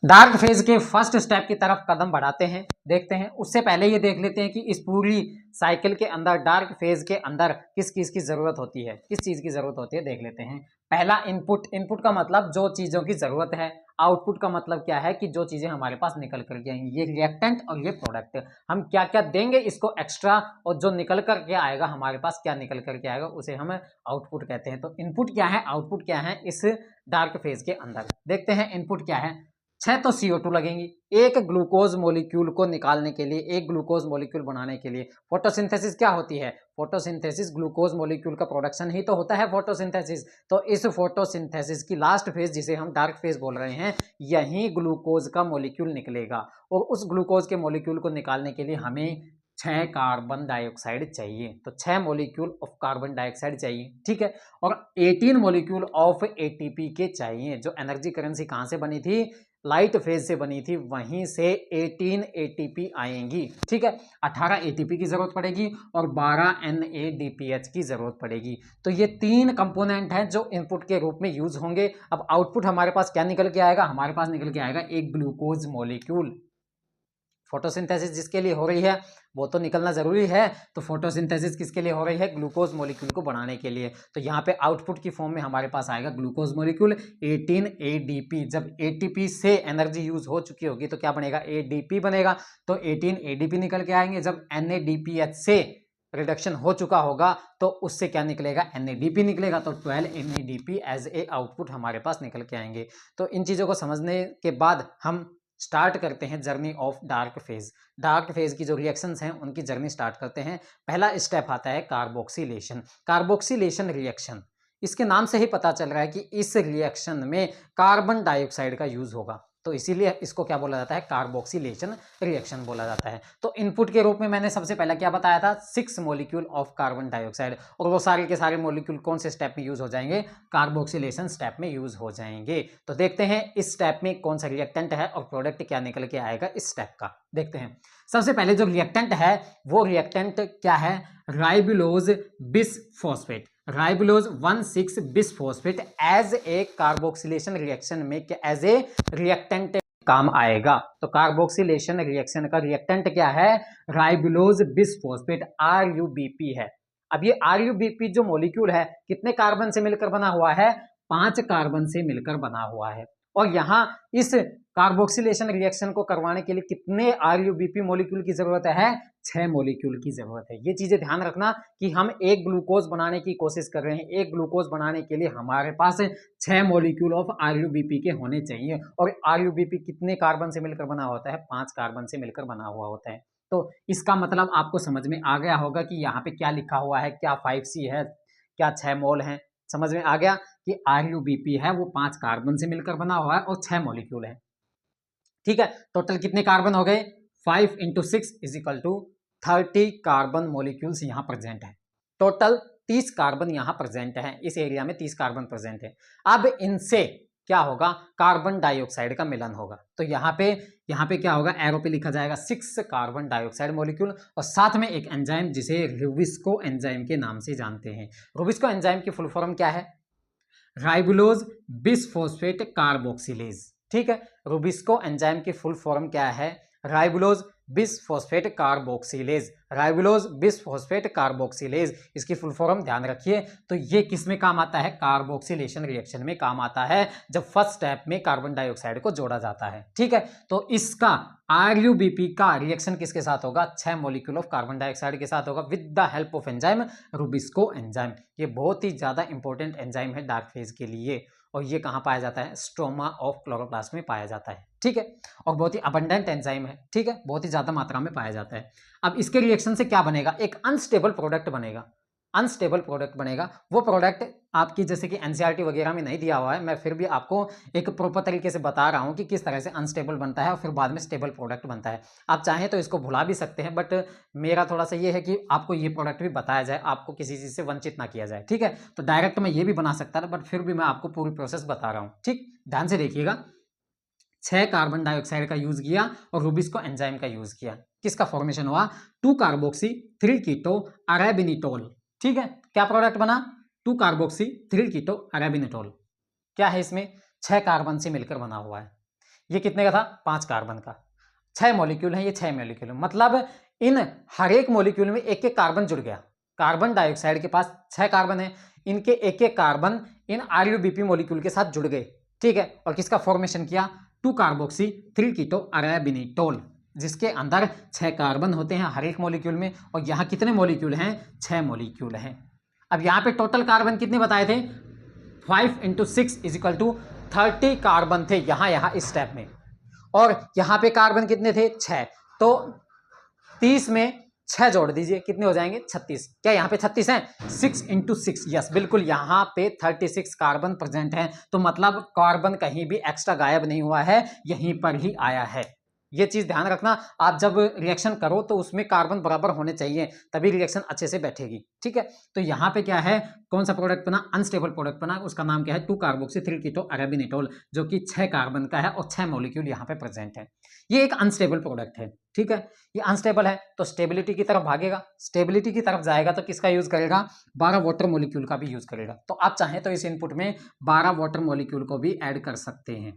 डार्क फेज के फर्स्ट स्टेप की तरफ कदम बढ़ाते हैं, देखते हैं। उससे पहले ये देख लेते हैं कि इस पूरी साइकिल के अंदर, डार्क फेज के अंदर किस चीज की जरूरत होती है, किस चीज की जरूरत होती है देख लेते हैं। पहला इनपुट, इनपुट का मतलब जो चीजों की जरूरत है। आउटपुट का मतलब क्या है कि जो चीजें हमारे पास निकल करके आएंगी, ये रिएक्टेंट और ये प्रोडक्ट, हम क्या क्या देंगे इसको एक्स्ट्रा, और जो निकल करके आएगा हमारे पास, क्या निकल करके आएगा उसे हम आउटपुट कहते हैं। तो इनपुट क्या है, आउटपुट क्या है इस डार्क फेज के अंदर, देखते हैं। इनपुट क्या है, 6 तो CO2 लगेंगी एक ग्लूकोज मॉलिक्यूल को निकालने के लिए, एक ग्लूकोज मॉलिक्यूल बनाने के लिए। फोटोसिंथेसिस क्या होती है, फोटोसिंथेसिस ग्लूकोज मॉलिक्यूल का प्रोडक्शन ही तो होता है फोटोसिंथेसिस। तो इस फोटोसिंथेसिस की लास्ट फेज, जिसे हम डार्क फेज बोल रहे हैं, यही ग्लूकोज का मॉलिक्यूल निकलेगा। और उस ग्लूकोज के मॉलिक्यूल को निकालने के लिए हमें 6 कार्बन डाइऑक्साइड चाहिए। तो 6 मॉलिक्यूल ऑफ कार्बन डाइऑक्साइड चाहिए, ठीक है। और 18 मॉलिक्यूल ऑफ ATP के चाहिए। जो एनर्जी करेंसी कहां से बनी थी, लाइट फेज से बनी थी, वहीं से 18 ATP आएंगी, ठीक है। 18 ATP की जरूरत पड़ेगी और 12 NADPH की जरूरत पड़ेगी। तो ये 3 कंपोनेंट हैं जो इनपुट के रूप में यूज होंगे। अब आउटपुट हमारे पास क्या निकल के आएगा, हमारे पास निकल के आएगा एक ग्लूकोज मॉलिक्यूल। फोटोसिंथेसिस जिसके लिए हो रही है वो तो निकलना जरूरी है। तो फोटोसिंथेसिस किसके लिए हो रही है, ग्लूकोज मॉलिक्यूल को बनाने के लिए। तो यहाँ पे आउटपुट की फॉर्म में हमारे पास आएगा ग्लूकोज मॉलिक्यूल 18 ADP। जब ATP से एनर्जी यूज हो चुकी होगी तो क्या बनेगा, ADP बनेगा। तो 18 ADP निकल के आएंगे। जब NADPH से रिडक्शन हो चुका होगा तो उससे क्या निकलेगा, NADP निकलेगा। तो 12 NADP एज ए आउटपुट हमारे पास निकल के आएंगे। तो इन चीज़ों को समझने के बाद हम स्टार्ट करते हैं journey of dark phase. Dark phase की जो रिएक्शंस हैं उनकी जर्नी स्टार्ट करते हैं। पहला स्टेप आता है कार्बोक्सिलेशन। कार्बोक्सिलेशन रिएक्शन, इसके नाम से ही पता चल रहा है कि इस रिएक्शन में कार्बन डाइऑक्साइड का यूज होगा, तो इसीलिए इसको क्या बोला जाता है, कार्बोक्सिलेशन रिएक्शन बोला जाता है। तो इनपुट के रूप में मैंने सबसे पहले क्या बताया था, 6 मॉलिक्यूल ऑफ कार्बन डाइऑक्साइड, और वो सारे के सारे मॉलिक्यूल कौन से स्टेप में यूज हो जाएंगे, कार्बोक्सिलेशन स्टेप में यूज हो जाएंगे। तो देखते हैं इस स्टेप में कौन सा रिएक्टेंट है और प्रोडक्ट क्या निकल के आएगा इस स्टेप का, देखते हैं। सबसे पहले जो रिएक्टेंट है वो रिएक्टेंट क्या है, ribulose bisphosphate. Ribulose 1,6 bisphosphate as a carboxylation reaction में एज ए रिएक्टेंट काम आएगा। तो कार्बोक्सिलेशन रिएक्शन का रिएक्टेंट क्या है, राइबुलोज बिसफॉस्फेट, RUBP है। अब ये RUBP जो मॉलिक्यूल है कितने कार्बन से मिलकर बना हुआ है, 5 कार्बन से मिलकर बना हुआ है। और यहाँ इस कार्बोक्सिलेशन रिएक्शन को करवाने के लिए कितने RUBP मॉलिक्यूल की जरूरत है, 6 मॉलिक्यूल की जरूरत है। ये चीजें ध्यान रखना कि हम एक ग्लूकोज बनाने की कोशिश कर रहे हैं, एक ग्लूकोज बनाने के लिए हमारे पास 6 मॉलिक्यूल ऑफ RUBP के होने चाहिए। और RUBP कितने कार्बन से मिलकर बना होता है, 5 कार्बन से मिलकर बना हुआ होता है। तो इसका मतलब आपको समझ में आ गया होगा कि यहाँ पे क्या लिखा हुआ है, क्या 5C है, क्या 6 मोल है। समझ में आ गया कि RUBP है वो 5 कार्बन से मिलकर बना हुआ है और 6 मॉलिक्यूल है, ठीक है। टोटल कितने कार्बन हो गए, 5 × 6 = 30 कार्बन मॉलिक्यूल्स यहाँ प्रेजेंट है। टोटल 30 कार्बन यहाँ प्रेजेंट है, इस एरिया में 30 कार्बन प्रेजेंट है। अब इनसे क्या होगा, कार्बन डाइऑक्साइड का मिलन होगा। तो यहाँ पे क्या होगा, एरो पे लिखा जाएगा 6 कार्बन डाइऑक्साइड मॉलिक्यूल और साथ में एक एंजाइम जिसे रुबिस्को एंजाइम के नाम से जानते हैं। रुबिस्को एंजाइम की फुल फॉर्म क्या है, राइबुलोज बिसफॉस्फेट कार्बोक्सिलेज, ठीक है। रुबिस्को एंजाइम की फुल फॉर्म क्या है, ribulose bisphosphate carboxylase. Ribulose bisphosphate carboxylase, इसकी फुल फॉर्म ध्यान रखिए। तो ये किस में काम आता है, कार्बोक्सिलेशन रिएक्शन में काम आता है, जब फर्स्ट स्टेप में कार्बन डाइऑक्साइड को जोड़ा जाता है, ठीक है। तो इसका RUBP का रिएक्शन किसके साथ होगा, 6 मॉलिक्यूल ऑफ कार्बन डाइऑक्साइड के साथ होगा with the help of enzyme Rubisco enzyme. ये बहुत ही ज्यादा इंपॉर्टेंट एंजाइम है डार्क फेज के लिए, और ये कहाँ पाया जाता है, स्ट्रोमा ऑफ क्लोरोप्लास्ट में पाया जाता है, ठीक है। और बहुत ही अबंडेंट एंजाइम है, ठीक है, बहुत ही ज्यादा मात्रा में पाया जाता है। अब इसके रिएक्शन से क्या बनेगा, एक अनस्टेबल प्रोडक्ट बनेगा। अनस्टेबल प्रोडक्ट बनेगा, वो प्रोडक्ट आपकी जैसे कि NCERT वगैरह में नहीं दिया हुआ है, मैं फिर भी आपको एक प्रॉपर तरीके से बता रहा हूँ कि किस तरह से अनस्टेबल बनता है और फिर बाद में स्टेबल प्रोडक्ट बनता है। आप चाहें तो इसको भुला भी सकते हैं, बट मेरा थोड़ा सा ये है कि आपको ये प्रोडक्ट भी बताया जाए, आपको किसी चीज़ से वंचित ना किया जाए, ठीक है। तो डायरेक्ट मैं ये भी बना सकता था, बट फिर भी मैं आपको पूरी प्रोसेस बता रहा हूँ, ठीक। ध्यान से देखिएगा, 6 कार्बन डाइऑक्साइड का यूज किया और रुबिस्को एंजाइम का यूज किया। किसका फॉर्मेशन हुआ, 2 कार्बोक्सी 3 कीटो अरेबिनिटोल, ठीक है। क्या प्रोडक्ट बना, 2 कार्बोक्सी 3 कीटो अरेबिनिटोल। क्या है इसमें, 6 कार्बन से मिलकर बना हुआ है। ये कितने का था, 5 कार्बन का। 6 मॉलिक्यूल हैं, ये 6 मॉलिक्यूल, मतलब इन हर एक मॉलिक्यूल में एक एक कार्बन जुड़ गया। कार्बन डाइऑक्साइड के पास 6 कार्बन है, इनके एक एक कार्बन इन RuBp मॉलिक्यूल के साथ जुड़ गए, ठीक है, और किसका फॉर्मेशन किया, 2 कार्बोक्सी 3 कीटो अराबिनिटोल, जिसके अंदर 6 कार्बन होते हैं हर एक मॉलिक्यूल में, और यहाँ कितने मॉलिक्यूल हैं, 6 मॉलिक्यूल हैं। अब यहाँ पे टोटल कार्बन कितने बताए थे, 5 × 6 = 30 कार्बन थे यहाँ इस स्टेप में, और यहाँ पे कार्बन कितने थे, 6, तो 30 में 6 जोड़ दीजिए, कितने हो जाएंगे, 36। क्या यहाँ पे 36 हैं, 6 × 6, यस बिल्कुल, यहाँ पे 36 कार्बन प्रेजेंट हैं, तो मतलब कार्बन कहीं भी एक्स्ट्रा गायब नहीं हुआ है, यहीं पर ही आया है। ये चीज ध्यान रखना, आप जब रिएक्शन करो तो उसमें कार्बन बराबर होने चाहिए, तभी रिएक्शन अच्छे से बैठेगी, ठीक है। तो यहाँ पे क्या है, कौन सा प्रोडक्ट बना, अनस्टेबल प्रोडक्ट बना, उसका नाम क्या है, 2 कार्बोक्सी 3 कीटो अराबिनिटोल, जो कि 6 कार्बन का है और 6 मॉलिक्यूल यहाँ पे प्रेजेंट है। ये एक अनस्टेबल प्रोडक्ट है, ठीक है, ये अनस्टेबल है तो स्टेबिलिटी की तरफ भागेगा, स्टेबिलिटी की तरफ जाएगा तो किसका यूज करेगा, 12 वाटर मॉलिक्यूल का भी यूज करेगा। तो आप चाहें तो इस इनपुट में 12 वाटर मॉलिक्यूल को भी ऐड कर सकते हैं,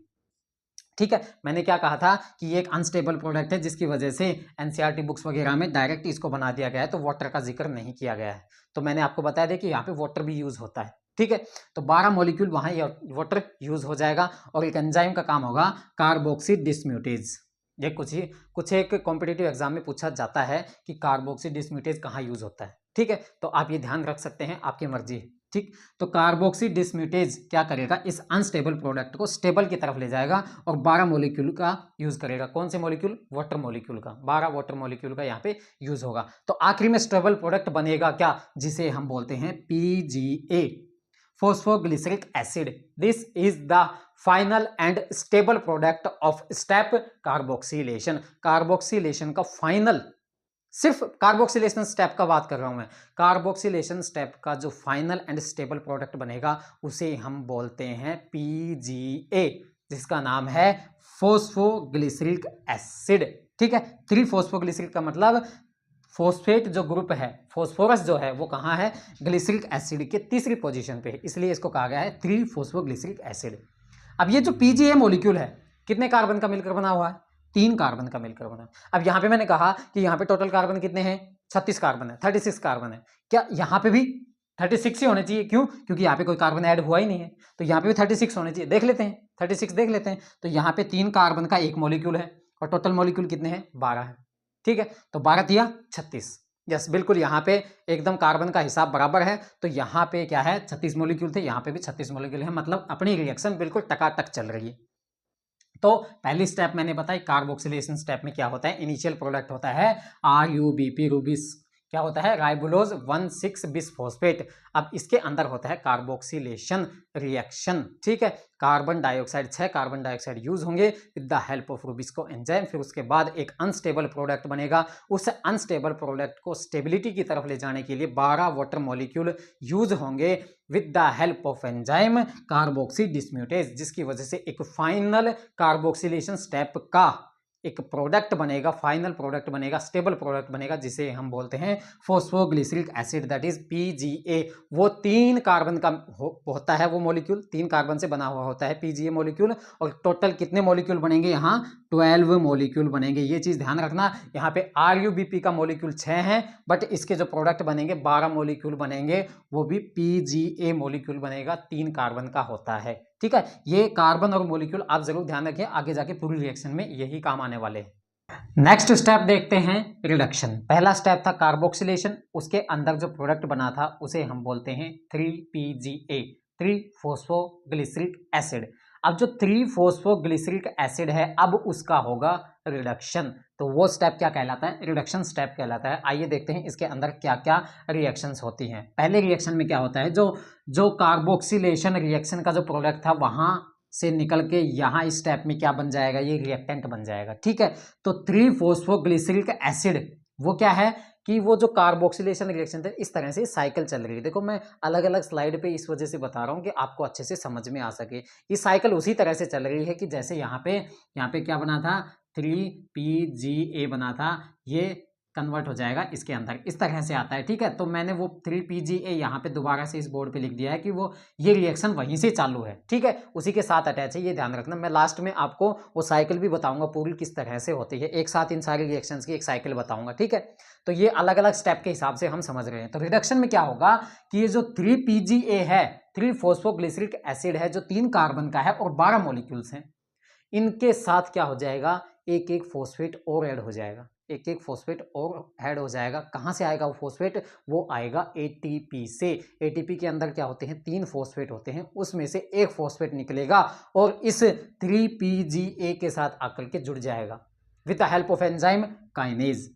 ठीक है। मैंने क्या कहा था कि ये एक अनस्टेबल प्रोडक्ट है, जिसकी वजह से एनसीईआरटी बुक्स वगैरह में डायरेक्ट इसको बना दिया गया है, तो वाटर का जिक्र नहीं किया गया है। तो मैंने आपको बताया था कि यहाँ पे वाटर भी यूज होता है, ठीक है। तो 12 मॉलिक्यूल वहाँ वाटर यूज हो जाएगा, और एक एंजाइम का काम होगा कार्बोक्सी डिस्म्यूटेज। ये कुछ एक कॉम्पिटिटिव एग्जाम में पूछा जाता है कि कार्बोक्सी डिस्म्यूटेज कहाँ यूज होता है, ठीक है। तो आप ये ध्यान रख सकते हैं, आपकी मर्जी है, ठीक। तो कार्बोक्सी डिस्म्यूटेज क्या करेगा, इस अनस्टेबल प्रोडक्ट को स्टेबल की तरफ ले जाएगा और 12 मॉलिक्यूल का यूज करेगा। कौन से मॉलिक्यूल, वाटर मॉलिक्यूल का, 12 वाटर मॉलिक्यूल का यहाँ पे यूज होगा। तो आखिरी में स्टेबल प्रोडक्ट बनेगा क्या, जिसे हम बोलते हैं PGA, phosphoglyceric acid. This is the final and stable product of step carboxylation. Carboxylation का फाइनल, सिर्फ कार्बोक्सिलेशन स्टेप का बात कर रहा हूं मैं, कार्बोक्सिलेशन स्टेप का जो फाइनल एंड स्टेबल प्रोडक्ट बनेगा उसे हम बोलते हैं PGA, जिसका नाम है फॉस्फोग्लिसरिक एसिड, ठीक है। 3 फॉस्फोग्लिसरिक का मतलब फॉस्फेट जो ग्रुप है, फॉस्फोरस जो है वो कहाँ है, ग्लिसरिक एसिड के तीसरी पोजीशन पे है, इसलिए इसको कहा गया है 3 फॉस्फोग्लिसरिक एसिड। अब ये जो PGA मॉलिक्यूल है कितने कार्बन का मिलकर बना हुआ है, 3 कार्बन का मिलकर बना। अब यहाँ पे मैंने कहा कि यहाँ पे टोटल कार्बन कितने हैं, 36 कार्बन है, 36 कार्बन है। क्या यहाँ पे भी 36 ही होने चाहिए, क्यों, क्योंकि यहाँ पे कोई कार्बन ऐड हुआ ही नहीं है, तो यहाँ पे भी 36 होने चाहिए। देख लेते हैं, 36 देख लेते हैं। तो यहाँ पे 3 कार्बन का एक मॉलिक्यूल है, और टोटल मॉलिक्यूल कितने हैं, 12 है, ठीक है। तो 12 दिया 36, यस बिल्कुल, यहाँ पे एकदम कार्बन का हिसाब बराबर है। तो यहाँ पे क्या है, 36 मॉलिक्यूल थे, यहाँ पे भी 36 मॉलिक्यूल है, मतलब अपनी रिएक्शन बिल्कुल टकाटक चल रही है। तो पहली स्टेप मैंने बताई, कार्बोक्सिलेशन स्टेप में क्या होता है, इनिशियल प्रोडक्ट होता है RuBp, रूबिस क्या होता है, राइबोलोज 1,6 बिसफॉस्फेट। अब इसके अंदर होता है कार्बोक्सिलेशन रिएक्शन, ठीक है। Carbon dioxide 6 carbon dioxide use होंगे with the help of rubisco enzyme, फिर उसके बाद एक अनस्टेबल प्रोडक्ट बनेगा। उस अनस्टेबल प्रोडक्ट को स्टेबिलिटी की तरफ ले जाने के लिए 12 वाटर मॉलिक्यूल यूज होंगे with the help of enzyme carboxy dismutase, जिसकी वजह से एक फाइनल कार्बोक्सिलेशन स्टेप का एक प्रोडक्ट बनेगा, फाइनल प्रोडक्ट बनेगा, स्टेबल प्रोडक्ट बनेगा, जिसे हम बोलते हैं phosphoglyceric acid, that is PGA। वो 3 कार्बन का होता है, वो मॉलिक्यूल 3 कार्बन से बना हुआ होता है PGA मॉलिक्यूल। और टोटल कितने मॉलिक्यूल बनेंगे, यहाँ 12 मॉलिक्यूल बनेंगे। ये चीज ध्यान रखना, यहाँ पे RuBp का मॉलिक्यूल 6 है, बट इसके जो प्रोडक्ट बनेंगे 12 मॉलिक्यूल बनेंगे, वो भी PGA मॉलिक्यूल बनेगा, 3 कार्बन का होता है, ठीक है। ये कार्बन और मॉलिक्यूल आप जरूर ध्यान रखें, आगे जाके पूरी रिएक्शन में यही काम आने वाले हैं। नेक्स्ट स्टेप देखते हैं, रिडक्शन। पहला स्टेप था कार्बोक्सिलेशन, उसके अंदर जो प्रोडक्ट बना था उसे हम बोलते हैं 3PGA, 3 फॉस्फोग्लिसरिक एसिड। अब जो 3 फॉस्फोग्लिसरिक एसिड है, अब उसका होगा रिडक्शन। तो वो स्टेप क्या कहलाता है, रिडक्शन स्टेप कहलाता है। आइए देखते हैं इसके अंदर क्या क्या रिएक्शंस होती हैं। पहले रिएक्शन में क्या होता है, जो कार्बोक्सिलेशन रिएक्शन का जो प्रोडक्ट था वहां से निकल के यहाँ इस स्टेप में क्या बन जाएगा, ये रिएक्टेंट बन जाएगा, ठीक है। तो 3 फॉस्फोग्लिसरिक एसिड वो क्या है कि वो जो कार्बोक्सिलेशन रिएक्शन थे, इस तरह से साइकिल चल रही है। देखो मैं अलग अलग स्लाइड पे इस वजह से बता रहा हूँ कि आपको अच्छे से समझ में आ सके। ये साइकिल उसी तरह से चल रही है कि जैसे यहाँ पे क्या बना था, 3PGA बना था, ये कन्वर्ट हो जाएगा इसके अंदर, इस तरह से आता है। ठीक है, तो मैंने वो 3PGA यहाँ पे दोबारा से इस बोर्ड पे लिख दिया है कि वो ये रिएक्शन वहीं से चालू है। ठीक है, उसी के साथ अटैच है, ये ध्यान रखना। मैं लास्ट में आपको वो साइकिल भी बताऊंगा पूरी किस तरह से होती है, एक साथ इन सारी रिएक्शंस की एक साइकिल बताऊंगा। ठीक है, तो ये अलग अलग स्टेप के हिसाब से हम समझ रहे हैं। तो रिडक्शन में क्या होगा कि ये जो 3PGA है, 3-फॉस्फोग्लिसरिक एसिड है, जो 3 कार्बन का है और 12 मॉलिक्यूल्स हैं, इनके साथ क्या हो जाएगा, एक एक फॉस्फेट और ऐड हो जाएगा, एक एक फॉस्फेट और ऐड हो जाएगा। कहाँ से आएगा वो फॉस्फेट, वो आएगा एटीपी से। एटीपी के अंदर क्या होते हैं, 3 फॉस्फेट होते हैं, उसमें से एक फॉस्फेट निकलेगा और इस 3PGA के साथ आकर के जुड़ जाएगा with the help of enzyme kinase.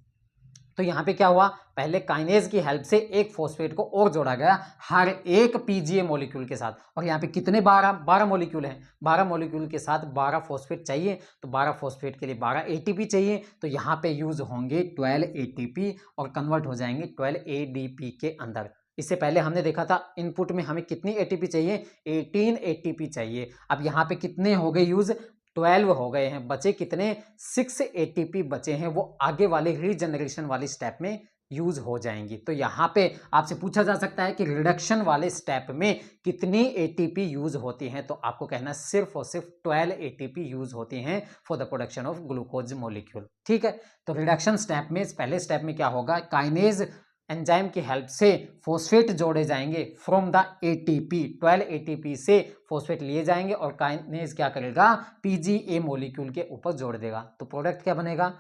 तो यहाँ पे क्या हुआ, पहले काइनेज की हेल्प से एक फॉस्फेट को और जोड़ा गया हर एक पीजीए मॉलिक्यूल के साथ। और यहाँ पे कितने 12 मॉलिक्यूल हैं, 12 मॉलिक्यूल के साथ 12 फॉस्फेट चाहिए, तो 12 फॉस्फेट के लिए 12 एटीपी चाहिए। तो यहाँ पे यूज होंगे 12 एटीपी और कन्वर्ट हो जाएंगे 12 एडीपी के अंदर। इससे पहले हमने देखा था इनपुट में हमें कितनी एटीपी चाहिए, 18 एटीपी चाहिए। अब यहाँ पे कितने हो गए यूज, 12 हो गए हैं, बचे कितने, 6 एटीपी बचे हैं, वो आगे वाले रीजनरेशन वाली स्टेप में यूज हो जाएंगी। तो यहाँ पे आपसे पूछा जा सकता है कि रिडक्शन वाले स्टेप में कितनी एटीपी यूज होती हैं, तो आपको कहना सिर्फ और सिर्फ 12 एटीपी यूज होती हैं for the production of glucose molecule. ठीक है, तो रिडक्शन स्टेप में पहले स्टेप में क्या होगा, काइनेज एंजाइम की हेल्प से फॉस्फेट जोड़े जाएंगे फ्रॉम द एटीपी, 12 एटीपी से फॉस्फेट लिए जाएंगे और काइनेज क्या करेगा, पीजीए मॉलिक्यूल के ऊपर जोड़ देगा। तो प्रोडक्ट क्या बनेगा,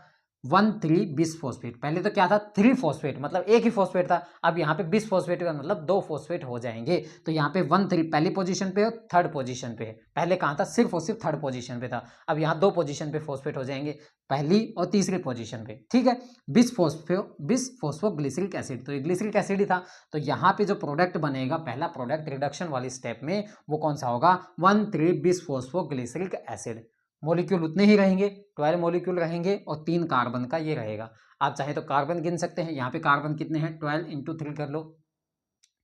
1,3 बिस फॉस्फेट। पहले तो क्या था, 3 फॉस्फेट, मतलब एक ही फॉस्फेट था। अब यहाँ पे बिस फॉस्फेट का मतलब 2 फॉस्फेट हो जाएंगे। तो यहाँ पे 1,3 पहली पोजीशन पे और थर्ड पोजीशन पे है। पहले कहाँ था, सिर्फ और सिर्फ थर्ड पोजीशन पे था। अब यहाँ 2 पोजीशन पे फॉस्फेट हो जाएंगे, पहली और तीसरी पोजीशन पे। ठीक है, बिस फॉस्फोग्लिसरिक एसिड, तो ये ग्लिसरिक एसिड ही था। तो यहाँ पे जो प्रोडक्ट बनेगा, पहला प्रोडक्ट रिडक्शन वाली स्टेप में, वो कौन सा होगा, 1,3 बिस फॉस्फोग्लिसरिक एसिड। मॉलिक्यूल उतने ही रहेंगे, 12 मॉलिक्यूल रहेंगे और 3 कार्बन का ये रहेगा। आप चाहे तो कार्बन गिन सकते हैं, यहाँ पे कार्बन कितने हैं, 12 इंटू 3 कर लो,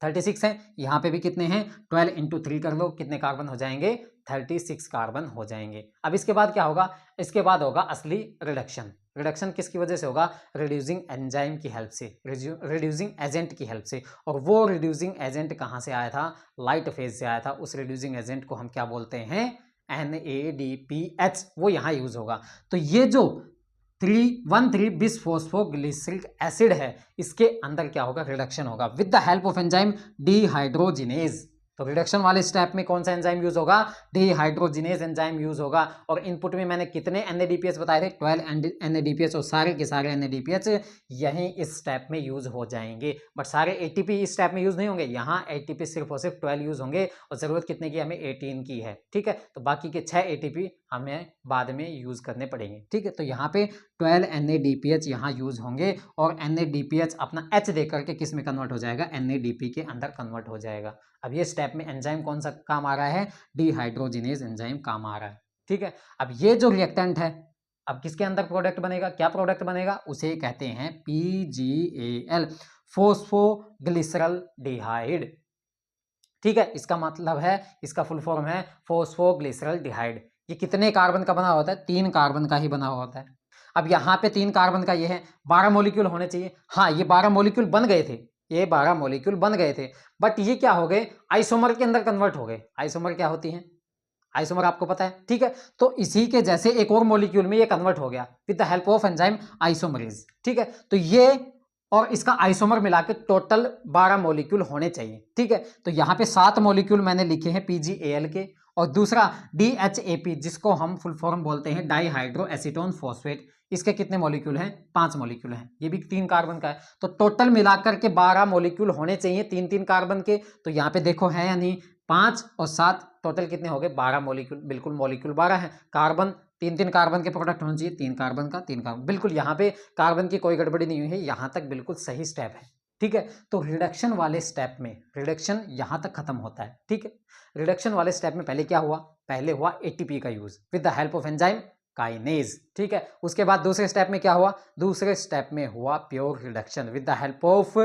36 है। यहाँ पे भी कितने हैं, 12 इंटू 3 कर लो, कितने कार्बन हो जाएंगे, 36 कार्बन हो जाएंगे। अब इसके बाद क्या होगा, इसके बाद होगा असली रिडक्शन। रिडक्शन किसकी वजह से होगा, रिड्यूसिंग एंजाइम की हेल्प से, रिड्यूसिंग एजेंट की हेल्प से। और वो रिड्यूसिंग एजेंट कहाँ से आया था, लाइट फेज से आया था। उस रिड्यूसिंग एजेंट को हम क्या बोलते हैं, NADPH, वो यहाँ यूज होगा। तो ये जो 1,3 बिस फॉस्फोग्लिसरिक एसिड है, इसके अंदर क्या होगा, रिडक्शन होगा with the help of enzyme dehydrogenase. तो रिडक्शन वाले स्टेप में कौन सा एंजाइम यूज होगा, डिहाइड्रोजिनेज एंजाइम यूज होगा। और इनपुट में मैंने कितने NADPH बताए थे, 12 NADPH, और सारे के सारे NADPH यहीं इस स्टेप में यूज हो जाएंगे। बट सारे ATP इस स्टेप में यूज नहीं होंगे, यहाँ ATP सिर्फ और सिर्फ 12 यूज होंगे और जरूरत कितने की, हमें 18 की है। ठीक है, तो बाकी के 6 ATP हमें बाद में यूज करने पड़ेंगे। ठीक है, तो यहाँ पे 12 NADPH यहाँ यूज होंगे और NADPH अपना H दे करके किस में कन्वर्ट हो जाएगा, NADP के अंदर कन्वर्ट हो जाएगा। अब ये स्टेप में एंजाइम कौन सा काम आ रहा है, डिहाइड्रोजिनेज एंजाइम काम आ रहा है। ठीक है, अब ये जो रिएक्टेंट है, अब किसके अंदर प्रोडक्ट बनेगा, क्या प्रोडक्ट बनेगा, उसे कहते हैं PGAL, फॉस्फोग्लिसरल्डिहाइड। ठीक है, इसका मतलब है, इसका फुल फॉर्म है फॉस्फोग्लिसरल्डिहाइड। ये कितने कार्बन का बना होता है, 3 कार्बन का ही बना होता है। अब यहाँ पे 3 कार्बन का ये है, 12 मॉलिक्यूल होने चाहिए। हाँ, ये 12 मॉलिक्यूल बन गए थे, ये 12 मॉलिक्यूल बन गए थे, बट ये क्या हो गए, आइसोमर के अंदर कन्वर्ट हो गए। आइसोमर क्या होती है, आइसोमर आपको पता है। ठीक है, तो इसी के जैसे एक और मॉलिक्यूल में ये कन्वर्ट हो गया with the help of enzyme isomerase. ठीक है, तो ये और इसका आइसोमर मिला के टोटल 12 मॉलिक्यूल होने चाहिए। ठीक है, तो यहाँ पे 7 मॉलिक्यूल मैंने लिखे हैं PGAL के, और दूसरा DHAP, जिसको हम फुल फॉर्म बोलते हैं डाईहाइड्रो एसीटोन फॉस्फेट, इसके कितने मॉलिक्यूल हैं, 5 मॉलिक्यूल हैं। ये भी 3 कार्बन का है। तो टोटल मिलाकर के 12 मॉलिक्यूल होने चाहिए 3-3 कार्बन के। तो यहाँ पे देखो है या नहीं, 5 और 7 टोटल कितने हो गए, 12 मॉलिक्यूल। बिल्कुल मॉलिक्यूल 12 है, कार्बन 3-3 कार्बन के प्रोडक्ट होने चाहिए, 3 कार्बन का 3 कार्बन। बिल्कुल यहाँ पे कार्बन की कोई गड़बड़ी नहीं हुई है, यहाँ तक बिल्कुल सही स्टेप है। ठीक है, तो रिडक्शन वाले स्टेप में रिडक्शन यहाँ तक खत्म होता है। ठीक है, रिडक्शन वाले स्टेप में पहले क्या हुआ, पहले हुआ ATP का use with the help of enzyme kinase. ठीक है, उसके बाद दूसरे स्टेप में क्या हुआ, दूसरे स्टेप में हुआ pure reduction with the help of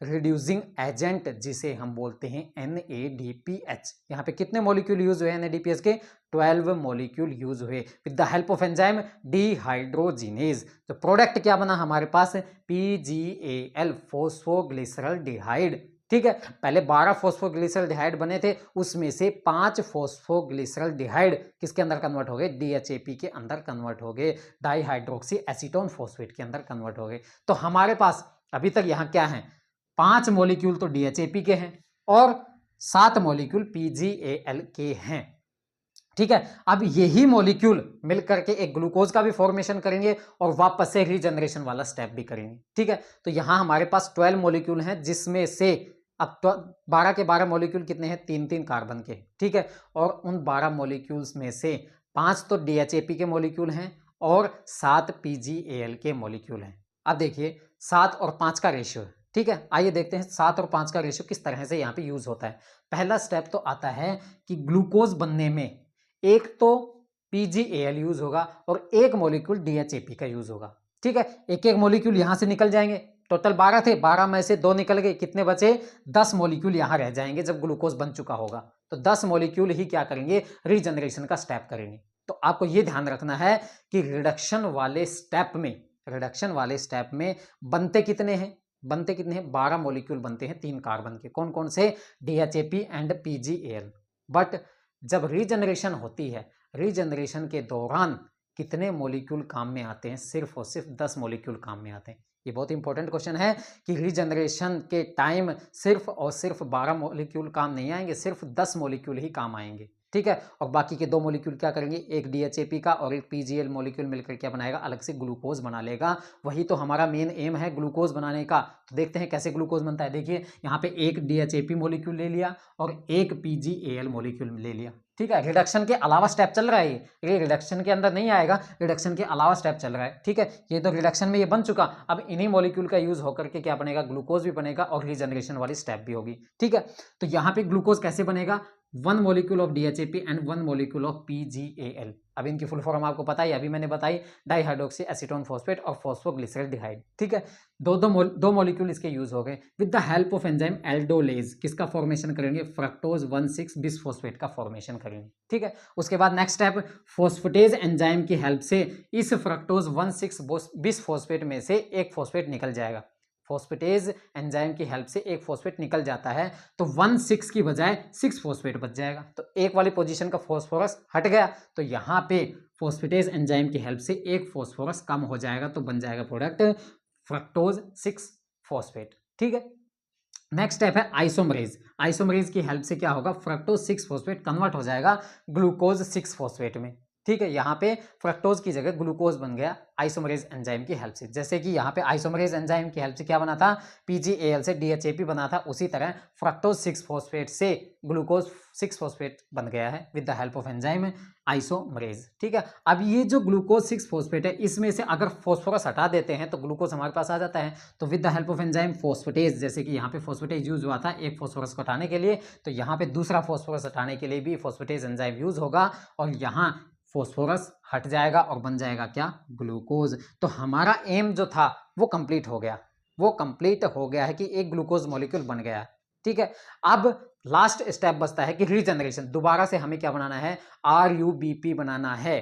reducing agent जिसे हम बोलते हैं NADPH। यहाँ पे कितने मॉलिक्यूल यूज हुए NADPH के, 12 मॉलिक्यूल यूज हुए with the help of enzyme dehydrogenase. तो प्रोडक्ट क्या बना हमारे पास, PGAL फोस्फोग्लिसरल्डिहाइड। ठीक है, पहले 12 फोस्फोग्लिसरल्डिहाइड बने थे, उसमें से 5 फोस्फोग्लिसरल्डिहाइड किसके अंदर कन्वर्ट हो गए, DHAP के अंदर कन्वर्ट हो गए, डाईहाइड्रोक्सी एसीटोन फॉस्फेट के अंदर कन्वर्ट हो गए। तो हमारे पास अभी तक यहाँ क्या है, 5 मॉलिक्यूल तो DHAP के हैं और 7 मॉलिक्यूल PGAL के हैं। ठीक है, अब यही मॉलिक्यूल मिलकर के एक ग्लूकोज का भी फॉर्मेशन करेंगे और वापस से रीजनरेशन वाला स्टेप भी करेंगे। ठीक है, तो यहां हमारे पास 12 मॉलिक्यूल हैं, जिसमें से अब 12 के 12 मॉलिक्यूल कितने हैं, 3-3 कार्बन के। ठीक है, और उन 12 मॉलिक्यूल्स में से 5 तो DHAP के मॉलिक्यूल हैं और 7 PGAL के मॉलिक्यूल हैं। अब देखिए 7 और 5 का रेशियो है। ठीक है, आइए देखते हैं 7 और 5 का रेशियो किस तरह से यहाँ पे यूज होता है। पहला स्टेप तो आता है कि ग्लूकोज बनने में एक तो PGAL यूज होगा और एक मॉलिक्यूल DHAP का यूज होगा। ठीक है, एक एक मॉलिक्यूल यहां से निकल जाएंगे, टोटल 12 थे, 12 में से 2 निकल गए, कितने बचे, 10 मॉलिक्यूल यहां रह जाएंगे जब ग्लूकोज बन चुका होगा। तो 10 मॉलिक्यूल ही क्या करेंगे, रीजनरेशन का स्टेप करेंगे। तो आपको यह ध्यान रखना है कि रिडक्शन वाले स्टेप में बनते कितने हैं, 12 मॉलिक्यूल बनते हैं 3 कार्बन के, कौन कौन से, DHAP एंड PGAL। बट जब रीजनरेशन होती है, रीजनरेशन के दौरान कितने मॉलिक्यूल काम में आते हैं, सिर्फ और सिर्फ 10 मॉलिक्यूल काम में आते हैं। ये बहुत इंपॉर्टेंट क्वेश्चन है कि रीजनरेशन के टाइम सिर्फ और सिर्फ 12 मॉलिक्यूल काम नहीं आएंगे, सिर्फ 10 मॉलिक्यूल ही काम आएंगे। ठीक है, और बाकी के 2 मॉलिक्यूल क्या करेंगे, एक DHAP का और एक PGAL मॉलिक्यूल मिलकर क्या बनाएगा, अलग से ग्लूकोज बना लेगा। वही तो हमारा मेन एम है ग्लूकोज बनाने का। तो देखते हैं कैसे ग्लूकोज बनता है। देखिए यहाँ पे एक DHAP मॉलिक्यूल ले लिया और एक PGAL मॉलिक्यूल ले लिया। ठीक है, रिडक्शन के अलावा स्टेप चल रहा है, ये रिडक्शन के अंदर नहीं आएगा, रिडक्शन के अलावा स्टेप चल रहा है। ठीक है, ये तो रिडक्शन में ये बन चुका, अब इन्हीं मॉलिक्यूल का यूज होकर के क्या बनेगा, ग्लूकोज भी बनेगा और रीजनरेशन वाली स्टेप भी होगी। ठीक है, तो यहाँ पे ग्लूकोज कैसे बनेगा, 1 molecule of DHAP and 1 molecule of PGAL। अब इनकी फुल फॉर्म आपको पता है, अभी मैंने बताई, डाईहाइड्रोक्सी एसीटोन फॉस्फेट और फॉस्फोग्लिसरल्डिहाइड। ठीक है, दो मॉलिक्यूल इसके यूज हो गए with the help of enzyme aldolase. किसका फॉर्मेशन करेंगे, फ्रक्टोज 1,6 बिसफॉस्फेट का फॉर्मेशन करेंगे। ठीक है, उसके बाद नेक्स्ट स्टेप, फॉस्फेटेज एंजाइम की हेल्प से इस फ्रक्टोज 1,6 बिसफॉस्फेट में से एक फॉस्फेट निकल जाएगा। फॉस्फेटेज एंजाइम की हेल्प से एक फॉस्फेट निकल जाता है, तो 1,6 की बजाय 6 फॉस्फेट बच जाएगा। तो एक वाली पोजीशन का फॉस्फोरस हट गया, तो यहाँ पे फॉस्फेटेज एंजाइम की हेल्प से एक फॉस्फोरस कम हो जाएगा, तो बन जाएगा प्रोडक्ट फ्रक्टोज 6 फॉस्फेट। ठीक है, नेक्स्ट स्टेप है आइसोमरेज। आइसोमरेज की हेल्प से क्या होगा, फ्रक्टोज 6 फॉस्फेट कन्वर्ट हो जाएगा ग्लूकोज 6 फॉस्फेट में। ठीक है, यहाँ पे फ्रक्टोज की जगह ग्लूकोज बन गया आइसोमरेज एंजाइम की हेल्प से। जैसे कि यहाँ पे आइसोमरेज एंजाइम की हेल्प से क्या बना था, PGAL से DHAP बना था, उसी तरह फ्रक्टोज 6 फॉस्फेट से ग्लूकोज 6 फॉस्फेट बन गया है with the help of enzyme isomerase. ठीक है, अब ये जो ग्लूकोज 6 फॉस्फेट है, इसमें से अगर फॉस्फोरस हटा देते हैं तो ग्लूकोज हमारे पास आ जाता है। तो with the help of enzyme phosphatase, जैसे कि यहाँ पे फॉस्फेटेज यूज हुआ था एक फॉस्फोरस को हटाने के लिए, तो यहाँ पे दूसरा फॉस्फोरस हटाने के लिए भी फॉस्फेटेज एंजाइम यूज होगा और यहाँ फॉस्फोरस हट जाएगा और बन जाएगा क्या, ग्लूकोज। तो हमारा एम जो था वो कंप्लीट हो गया, है कि एक ग्लूकोज मॉलिक्यूल बन गया। ठीक है, अब लास्ट स्टेप बचता है कि रीजनरेशन। दोबारा से हमें क्या बनाना है, RUBP बनाना है,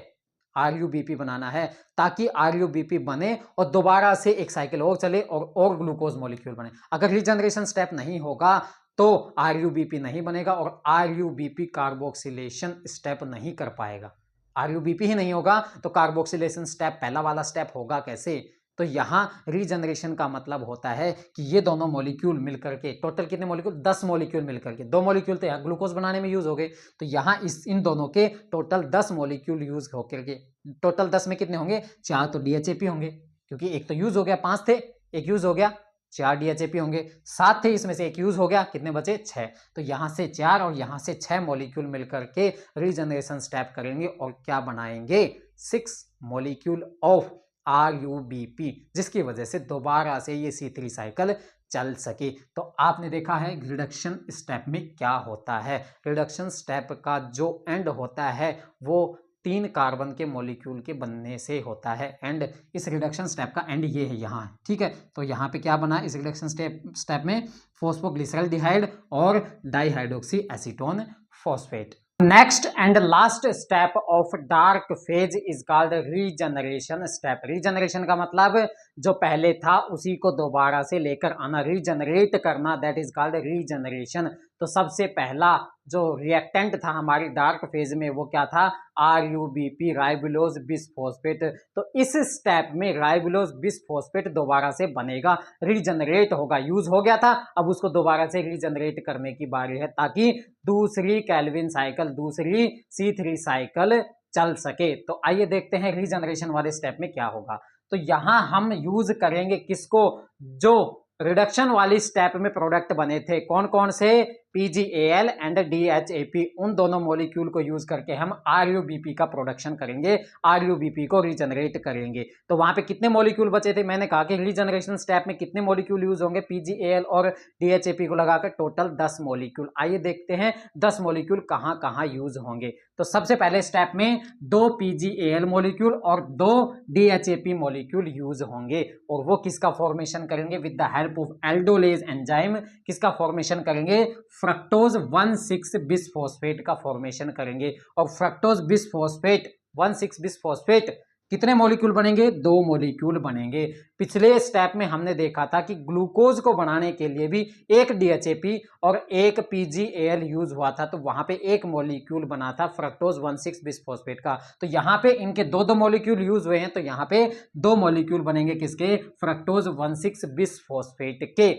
बनाना है, ताकि RUBP बने और दोबारा से एक साइकिल और चले और ग्लूकोज मॉलिक्यूल बने। अगर रीजनरेशन स्टेप नहीं होगा तो RUBP नहीं बनेगा और RUBP कार्बोक्सिलेशन स्टेप नहीं कर पाएगा। RUBP ही नहीं होगा तो कार्बोक्सिलेशन स्टेप, पहला वाला स्टेप होगा कैसे। तो यहां रीजनरेशन का मतलब होता है कि ये दोनों मॉलिक्यूल मिलकर के, टोटल कितने मॉलिक्यूल, 10 मॉलिक्यूल मिलकर के, 2 मॉलिक्यूल तो यहाँ ग्लूकोज बनाने में यूज हो गए, तो यहां इन दोनों के टोटल 10 मॉलिक्यूल यूज होकर के, टोटल 10 में कितने होंगे, 4 तो DHAP होंगे, क्योंकि एक तो यूज हो गया, 5 थे, एक यूज हो गया, 4 DHAP होंगे, 7 थे, इसमें से एक यूज हो गया, कितने बचे, 6। तो यहां से 4 और यहां से 6 मॉलिक्यूल मिलकर के रीजनरेशन स्टेप करेंगे और क्या बनाएंगे, 6 मॉलिक्यूल ऑफ RUBP, जिसकी वजह से दोबारा से ये C3 साइकिल चल सके। तो आपने देखा है रिडक्शन स्टेप में क्या होता है। रिडक्शन स्टेप का जो एंड होता है वो 3 कार्बन के मॉलिक्यूल के बनने से होता है। एंड इस रिडक्शन स्टेप का एंड ये है यहाँ, ठीक है। तो यहाँ पे क्या बना इस रिडक्शन स्टेप में, फॉस्फोग्लिसरल्डिहाइड और dihydroxy acetone phosphate. Next and last step of dark phase is called regeneration step. Regeneration का मतलब जो पहले था उसी को दोबारा से लेकर आना, रीजनरेट करना, दैट इज कॉल्ड रीजनरेशन। तो सबसे पहला जो रिएक्टेंट था हमारी डार्क फेज में वो क्या था, RuBP, राइबुलोज बिसफॉस्फेट। तो इस स्टेप में राइबुलोज बिसफॉस्फेट दोबारा से बनेगा, रीजनरेट होगा, यूज हो गया था, अब उसको दोबारा से रीजनरेट करने की बारी है ताकि दूसरी केल्विन साइकिल, दूसरी C3 साइकिल चल सके। तो आइए देखते हैं रीजनरेशन वाले स्टेप में क्या होगा। तो यहां हम यूज करेंगे किसको, जो रिडक्शन वाली स्टेप में प्रोडक्ट बने थे, कौन कौन से, PgAl एंड DHAP, उन दोनों मॉलिक्यूल को यूज करके हम RuBP का प्रोडक्शन करेंगे, RuBP को रीजनरेट करेंगे। तो वहां पे कितने मॉलिक्यूल बचे थे, मैंने कहा कि रीजनरेशन स्टेप में कितने मॉलिक्यूल यूज होंगे, PgAl और DHAP को लगाकर टोटल 10 मॉलिक्यूल। आइए देखते हैं 10 मॉलिक्यूल कहां कहां यूज होंगे। तो सबसे पहले स्टेप में 2 PgAl मॉलिक्यूल और 2 DHAP मॉलिक्यूल यूज होंगे, और वो किसका फॉर्मेशन करेंगे, with the help of aldolase enzyme, किसका फॉर्मेशन करेंगे, फ्रक्टोज 1,6 बिसफॉस्फेट का फॉर्मेशन करेंगे। और फ्रक्टोज बिसफॉस्फेट 1,6 बिसफॉस्फेट कितने मॉलिक्यूल बनेंगे, 2 मॉलिक्यूल बनेंगे। पिछले स्टेप में हमने देखा था कि ग्लूकोज को बनाने के लिए भी एक DHAP और एक PgAl यूज हुआ था, तो वहां पे एक मॉलिक्यूल बना था फ्रक्टोज 1,6 बिसफॉस्फेट का। तो यहाँ पे इनके 2 मॉलिक्यूल यूज हुए हैं, तो यहाँ पे 2 मॉलिक्यूल बनेंगे किसके, फ्रक्टोज 1,6 बिसफॉस्फेट के,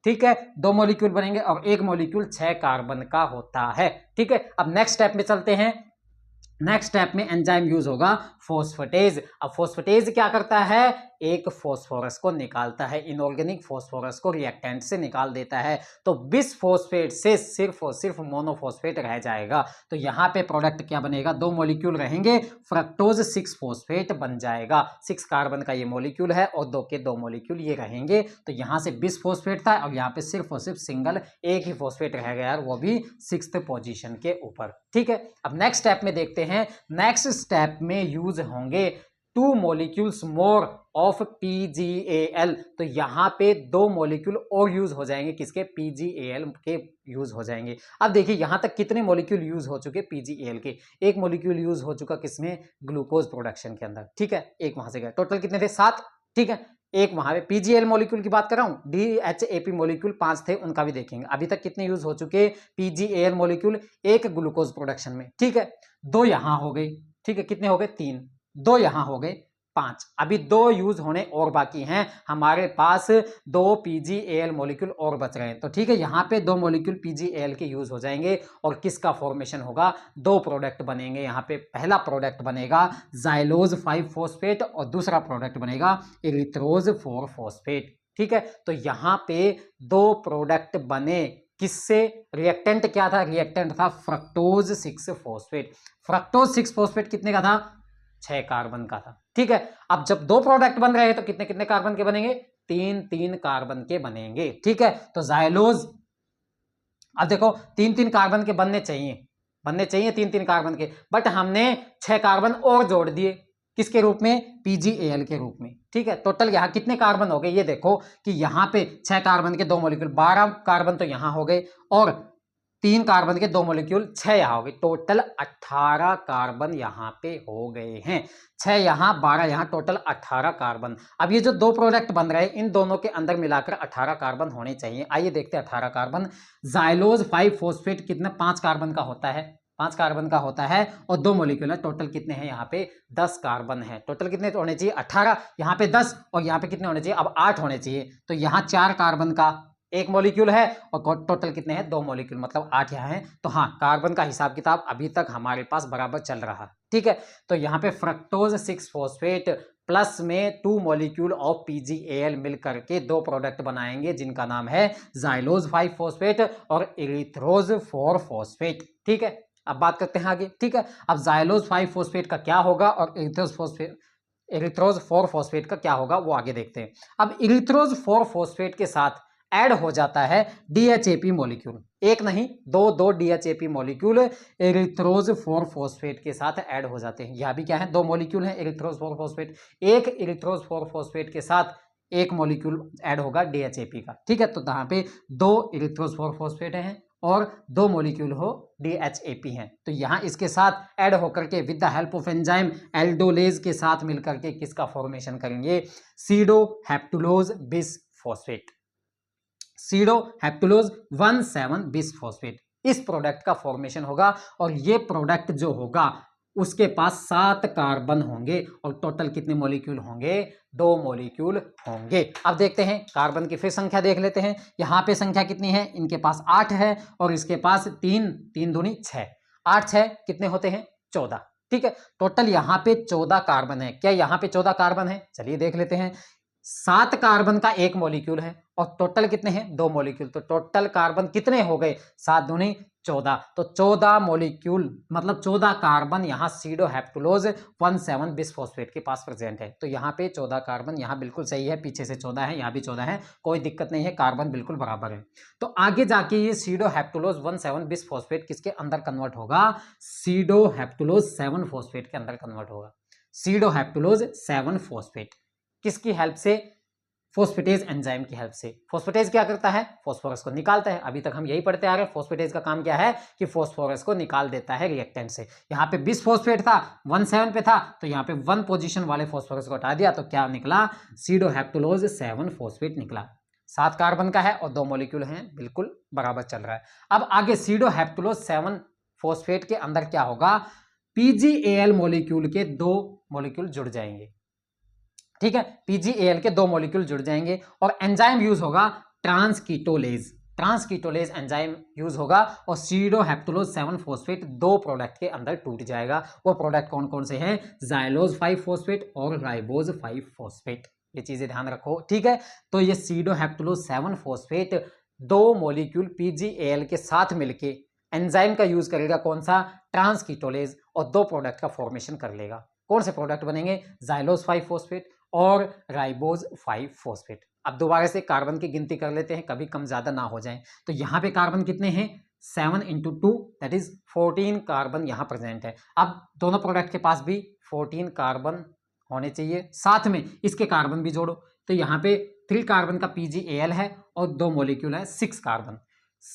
ठीक है। 2 मॉलिक्यूल बनेंगे और एक मॉलिक्यूल 6 कार्बन का होता है, ठीक है। अब नेक्स्ट स्टेप में चलते हैं। नेक्स्ट स्टेप में एंजाइम यूज होगा फॉस्फेटेज। अब फॉस्फेटेज क्या करता है, एक फॉस्फोरस को निकालता है, इनऑर्गेनिक फॉस्फोरस को रिएक्टेंट से निकाल देता है। तो बिसफॉस्फेट से सिर्फ और सिर्फ मोनोफॉस्फेट रह जाएगा। तो यहाँ पे प्रोडक्ट क्या बनेगा, 2 मॉलिक्यूल रहेंगे, फ्रक्टोज 6 फॉस्फेट बन जाएगा। 6 कार्बन का ये मॉलिक्यूल है और 2 के 2 मॉलिक्यूल ये रहेंगे। तो यहाँ से बिसफॉस्फेट था और यहाँ पे सिर्फ और सिर्फ सिंगल एक ही फॉस्फेट रह गया, वो भी 6th पोजीशन के ऊपर, ठीक है। अब नेक्स्ट स्टेप में देखते हैं। नेक्स्ट स्टेप में यूज होंगे 2 मॉलिक्यूल्स मोर ऑफ PgAl। तो यहाँ पे 2 मॉलिक्यूल और यूज हो जाएंगे, किसके, PgAl के यूज हो जाएंगे। अब देखिए यहाँ तक कितने मॉलिक्यूल यूज हो चुके PgAl के, एक मॉलिक्यूल यूज हो चुका किसमें, ग्लूकोज प्रोडक्शन के अंदर, ठीक है, एक वहां से गया, टोटल कितने थे, 7, ठीक है। एक वहां पे PgAl मॉलिक्यूल की बात कर रहा हूं, DHAP मॉलिक्यूल 5 थे, उनका भी देखेंगे। अभी तक कितने यूज हो चुके PgAl मॉलिक्यूल, एक ग्लूकोज प्रोडक्शन में, ठीक है। 2 यहां हो गए, ठीक है, कितने हो गए, 3, 2 यहां हो गए, 5, अभी 2 यूज होने और बाकी हैं। हमारे पास 2 PgAl मॉलिक्यूल और बच रहे हैं, तो ठीक है, यहाँ पे 2 मॉलिक्यूल PgAl के यूज हो जाएंगे और किसका फॉर्मेशन होगा, 2 प्रोडक्ट बनेंगे। यहाँ पे पहला प्रोडक्ट बनेगा जाइलोज 5 फॉस्फेट और दूसरा प्रोडक्ट बनेगा एरिथ्रोज 4 फॉस्फेट, ठीक है। तो यहाँ पे 2 प्रोडक्ट बने, किससे, रिएक्टेंट क्या था, रिएक्टेंट था फ्रक्टोज 6 फॉस्फेट। फ्रक्टोज 6 फॉस्फेट कितने का था, 6 कार्बन का था, ठीक है। अब जब 2 प्रोडक्ट बन रहे हैं तो कितने कितने कार्बन के बनेंगे, 3 कार्बन के बनेंगे, ठीक है। तो जाइलोज, अब देखो 3 कार्बन के बनने चाहिए 3 कार्बन के, बट हमने 6 कार्बन और जोड़ दिए, किसके रूप में, PgAl के रूप में, ठीक है। टोटल यहाँ कितने कार्बन हो गए, ये देखो कि यहाँ पे 6 कार्बन के 2 मॉलिक्यूल, 12 कार्बन तो यहाँ हो गए और 3 कार्बन के 2 मॉलिक्यूल 6 यहाँ हो गए, टोटल 18 कार्बन यहाँ पे हो गए हैं। 6 यहाँ 12 यहाँ, टोटल 18 कार्बन। अब ये जो 2 प्रोडक्ट बन रहे हैं इन दोनों के अंदर मिलाकर 18 कार्बन होने चाहिए। आइए देखते हैं 18 कार्बन। जाइलोज 5 फॉस्फेट कितना, 5 कार्बन का होता है, 5 कार्बन का होता है और 2 मॉलिक्यूल है, टोटल कितने हैं यहाँ पे, 10 कार्बन है। टोटल कितने होने चाहिए, 18, यहाँ पे 10 और यहाँ पे कितने होने चाहिए, अब 8 होने चाहिए। तो यहाँ 4 कार्बन का एक मॉलिक्यूल है और टोटल कितने हैं, 2 मॉलिक्यूल, मतलब 8 यहाँ हैं। तो हाँ, कार्बन का हिसाब किताब अभी तक हमारे पास बराबर चल रहा, ठीक है। तो यहाँ पे फ्रक्टोज 6 फॉस्फेट प्लस में 2 मॉलिक्यूल ऑफ PgAl मिल करके 2 प्रोडक्ट बनाएंगे जिनका नाम है जाइलोज 5 फॉस्फेट और एरिथ्रोज 4 फॉस्फेट, ठीक है। अब बात करते हैं आगे, ठीक है। अब जाइलोज 5 फॉस्फेट का क्या होगा और एरिथ्रोज 4 फॉस्फेट का क्या होगा वो आगे देखते हैं। अब एरिथ्रोज 4 फॉस्फेट के साथ ऐड हो जाता है DHAP मॉलिक्यूल, एक नहीं दो DHAP मॉलिक्यूल एरिथ्रोज 4 फॉस्फेट के साथ ऐड हो जाते हैं। यह भी क्या है, 2 मॉलिक्यूल हैं एरिथ्रोज 4 फॉस्फेट, एक एरिथ्रोज 4 फॉस्फेट के साथ एक मॉलिक्यूल ऐड होगा DHAP का। ठीक है, तो यहाँ पे 2 एरिथ्रोज 4 फॉस्फेट हैं और 2 मॉलिक्यूल हो DHAP हैं। तो यहाँ इसके साथ ऐड होकर के with the help of enzyme aldolase के साथ मिलकर के किसका फॉर्मेशन करेंगे, सीडोहेप्टुलोज बिसफॉस्फेट, सीडोहेप्टुलोज 1,7 बिसफॉस्फेट। इस प्रोडक्ट का फॉर्मेशन होगा और ये प्रोडक्ट जो होगा उसके पास 7 कार्बन होंगे और टोटल कितने मॉलिक्यूल होंगे, 2 मॉलिक्यूल होंगे। अब देखते हैं कार्बन की फिर संख्या देख लेते हैं। यहाँ पे संख्या कितनी है, इनके पास 8 है और इसके पास 3 दूनी 6, 8 6 कितने होते हैं, 14। ठीक है, टोटल यहाँ पे 14 कार्बन है। क्या यहाँ पे 14 कार्बन है, चलिए देख लेते हैं। 7 कार्बन का एक मॉलिक्यूल है और टोटल कितने हैं, 2 मॉलिक्यूल। तो टोटल कार्बन कितने हो गए, 7 दूनी 14। तो 14 मॉलिक्यूल मतलब 14 कार्बन यहाँ सीडोहेप्टुलोज 1,7 बिसफॉस्फेट के पास प्रेजेंट है। तो यहाँ पे 14 कार्बन, यहाँ बिल्कुल सही है, पीछे से 14 है, यहाँ भी 14 है, कोई दिक्कत नहीं है, कार्बन बिल्कुल बराबर है। तो आगे जाके ये सीडोहेप्टुलोज 1,7 बिसफॉस्फेट किसके अंदर कन्वर्ट होगा, सीडोहेप्टुलोज 7 फॉस्फेट के अंदर कन्वर्ट होगा। सीडोहेप्टुलोज 7 फॉस्फेट किसकी हेल्प से, फोस्फेटेज एंजाइम की हेल्प से। फोस्फेटेज क्या करता है, फास्फोरस को निकालता है। अभी तक हम यही पढ़ते आ रहे हैं, फोस्फेटेज का काम क्या है कि फास्फोरस को निकाल देता है रिएक्टेंट से। यहाँ पे बिसफॉस्फेट था, 1,7 पे था, तो यहाँ पे 1 पोजीशन वाले फास्फोरस को हटा दिया, तो क्या निकला, सीडोहेप्टुलोज 7 फॉस्फेट निकला। 7 कार्बन का है और 2 मॉलिक्यूल हैं, बिल्कुल बराबर चल रहा है। अब आगे सीडोहेप्टुलोज 7 फॉस्फेट के अंदर क्या होगा, PgAl मॉलिक्यूल के 2 मॉलिक्यूल जुड़ जाएंगे। ठीक है, PgAl के 2 मॉलिक्यूल जुड़ जाएंगे और एंजाइम यूज होगा ट्रांसकीटोलेज, ट्रांसकीटोलेज एंजाइम यूज होगा और सीडोहेप्टुलोज 7 फॉस्फेट 2 प्रोडक्ट के अंदर टूट जाएगा। वो प्रोडक्ट कौन कौन से हैं, जाइलोज 5 फॉस्फेट और राइबोज 5 फॉस्फेट। ये चीजें ध्यान रखो। ठीक है, तो ये सीडोहेप्टुलोज 7 फॉस्फेट 2 मॉलिक्यूल PgAl के साथ मिलके एंजाइम का यूज करेगा, कौन सा, ट्रांसकीटोलेज, और 2 प्रोडक्ट का फॉर्मेशन कर लेगा। कौन से प्रोडक्ट बनेंगे, जाइलोज 5 फॉस्फेट और राइबोज 5 फॉस्फेट। अब दोबारा से कार्बन की गिनती कर लेते हैं, कभी कम ज्यादा ना हो जाए। तो यहाँ पे कार्बन कितने हैं, 7 × 2 दैट इज 14 कार्बन यहाँ प्रेजेंट है। अब दोनों प्रोडक्ट के पास भी 14 कार्बन होने चाहिए, साथ में इसके कार्बन भी जोड़ो। तो यहाँ पे 3 कार्बन का PgAl है और 2 मॉलिक्यूल है 6 कार्बन,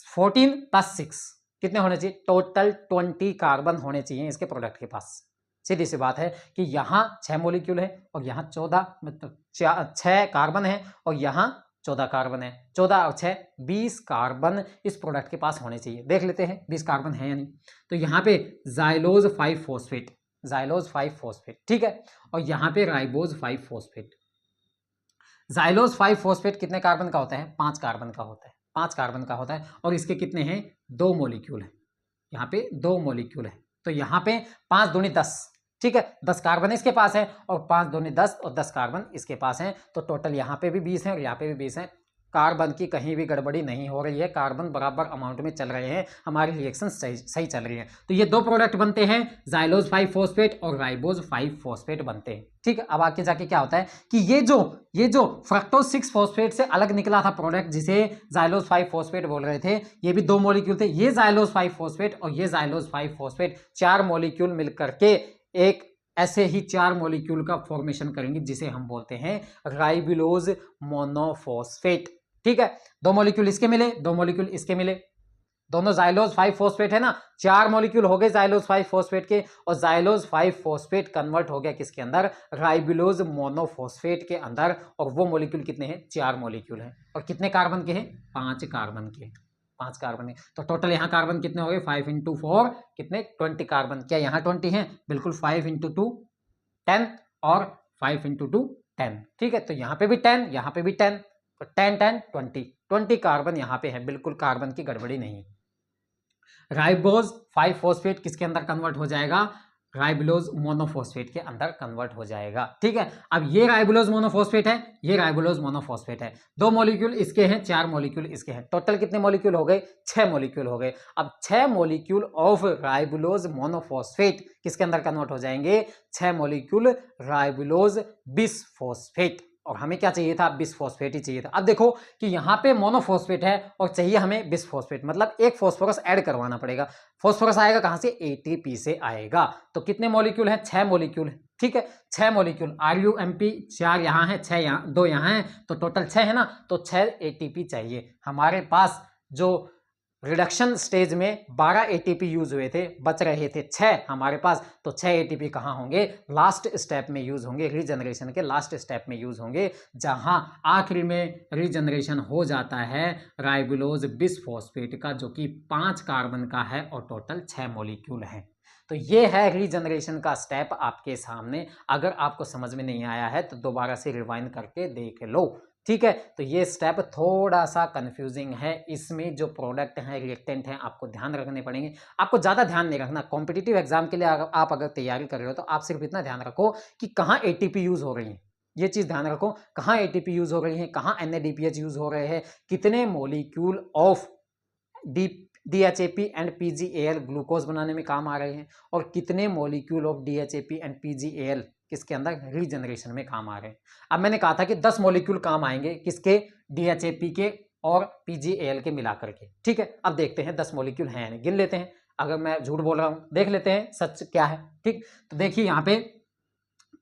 14 + 6 कितने होने चाहिए, टोटल 20 कार्बन होने चाहिए इसके प्रोडक्ट के पास। सीधी सी बात है कि यहाँ 6 मॉलिक्यूल है और यहाँ 14, मतलब 6 कार्बन है और यहाँ 14 कार्बन है। 14 और 6 20 कार्बन इस प्रोडक्ट के पास होने चाहिए। देख लेते हैं 20 कार्बन है या नहीं। तो यहाँ पे जाइलोज 5 फॉस्फेट, जाइलोज 5 फॉस्फेट, ठीक है, और यहाँ पे राइबोज 5 फॉस्फेट। जाइलोज 5 फॉस्फेट कितने कार्बन का होता है, 5 कार्बन का होता है, 5 कार्बन का होता है और इसके कितने हैं, 2 मॉलिक्यूल है। यहाँ पे 2 मॉलिक्यूल है, तो यहाँ पे 5 दूनी 10, ठीक है, 10 कार्बन इसके पास है और 5 दूनी 10 और 10 कार्बन इसके पास हैं। तो टोटल यहाँ पे भी 20 है और यहाँ पे भी 20 है। कार्बन की कहीं भी गड़बड़ी नहीं हो रही है, कार्बन बराबर अमाउंट में चल रहे हैं, हमारी रिएक्शन सही चल रही है। तो ये 2 प्रोडक्ट बनते हैं, जाइलोज 5 फॉस्फेट और राइबोज 5 फॉस्फेट बनते हैं। ठीक है, अब आगे जाके क्या होता है कि ये जो फ्रक्टोज 6 फॉस्फेट से अलग निकला था प्रोडक्ट, जिसे जाइलोज 5 फॉस्फेट बोल रहे थे, ये भी 2 मॉलिक्यूल थे, ये जाइलोज 5 फॉस्फेट और ये जाइलोज 5 फॉस्फेट, 4 मॉलिक्यूल मिलकर के एक ऐसे ही 4 मॉलिक्यूल का फॉर्मेशन करेंगे जिसे हम बोलते हैं राइबोलोज मोनोफॉस्फेट। ठीक है, 2 मॉलिक्यूल इसके मिले, 2 मॉलिक्यूल इसके मिले, दोनों जाइलोज 5 फॉस्फेट है ना, 4 मॉलिक्यूल हो गए जाइलोज 5 फॉस्फेट के और जाइलोज 5 फॉस्फेट कन्वर्ट हो गया किसके अंदर, राइबोलोज मोनोफॉस्फेट के अंदर। और वो मॉलिक्यूल कितने हैं, 4 मॉलिक्यूल हैं और कितने कार्बन के हैं, 5 कार्बन के, 5 कार्बन है। तो टोटल यहाँ कार्बन कितने हो गए, 5 × 4 कितने, 20 कार्बन। क्या यहाँ 20 है, बिल्कुल, 5 × 2 10 और 5 × 2 10। ठीक है, तो यहाँ पे भी 10, यहाँ पे भी 10, तो 10 10 20 कार्बन यहाँ पे है, बिल्कुल कार्बन की गड़बड़ी नहीं। राइबोज 5 फॉस्फेट किसके अंदर कन्वर्ट हो जाएगा, राइबोलोज मोनोफॉस्फेट के अंदर कन्वर्ट हो जाएगा। ठीक है, अब ये राइबोलोज मोनोफॉस्फेट है, ये राइबोलोज मोनोफॉस्फेट है, 2 मॉलिक्यूल इसके हैं, 4 मॉलिक्यूल इसके हैं, टोटल कितने मॉलिक्यूल हो गए, 6 मॉलिक्यूल हो गए। अब 6 मॉलिक्यूल ऑफ राइबोलोज मोनोफॉस्फेट किसके अंदर कन्वर्ट हो जाएंगे, 6 मॉलिक्यूल राइबोलोज बिसफॉस्फेट। और हमें क्या चाहिए था, बिसफॉस्फेट ही चाहिए था। अब देखो कि यहाँ पे मोनोफॉस्फेट है और चाहिए हमें बिसफॉस्फेट, मतलब एक फॉस्फोरस ऐड करवाना पड़ेगा। फॉस्फोरस आएगा कहाँ से, एटीपी से आएगा। तो कितने मॉलिक्यूल हैं, 6 मॉलिक्यूल है, ठीक है, 6 मॉलिक्यूल, RUMP 4 यहाँ है, 6 यहाँ, 2 यहाँ है, तो टोटल 6 है ना। तो 6 एटीपी चाहिए हमारे पास। जो रिडक्शन स्टेज में 12 एटीपी यूज हुए थे, बच रहे थे 6 हमारे पास, तो 6 एटीपी कहाँ होंगे, लास्ट स्टेप में यूज होंगे, रीजनरेशन के लास्ट स्टेप में यूज होंगे, जहां आखिरी में रीजनरेशन हो जाता है राइबोलोज बिसफॉस्फेट का, जो कि 5 कार्बन का है और टोटल 6 मॉलिक्यूल है। तो ये है रीजनरेशन का स्टेप आपके सामने। अगर आपको समझ में नहीं आया है तो दोबारा से रिवाइंड करके देख लो, ठीक है। तो ये स्टेप थोड़ा सा कंफ्यूजिंग है, इसमें जो प्रोडक्ट हैं, रिएक्टेंट हैं, आपको ध्यान रखने पड़ेंगे। आपको ज़्यादा ध्यान नहीं रखना, कॉम्पिटिटिव एग्जाम के लिए आप अगर तैयारी कर रहे हो तो आप सिर्फ इतना ध्यान रखो कि कहाँ एटीपी यूज हो रही है, ये चीज़ ध्यान रखो, कहाँ एटीपी यूज हो रही है, कहाँ NADPH यूज हो रहे हैं, कितने molecule of DHAP and PGAL glucose बनाने में काम आ रहे हैं, और कितने molecule of DHAP and PGAL किसके अंदर, रीजनरेशन में काम आ रहे हैं। अब मैंने कहा था कि 10 मॉलिक्यूल काम आएंगे, किसके, DHAP के और PGAL के मिलाकर के, ठीक है। अब देखते हैं 10 मॉलिक्यूल हैं नहीं, गिन लेते हैं, अगर मैं झूठ बोल रहा हूं देख लेते हैं सच क्या है, ठीक। तो देखिए यहाँ पे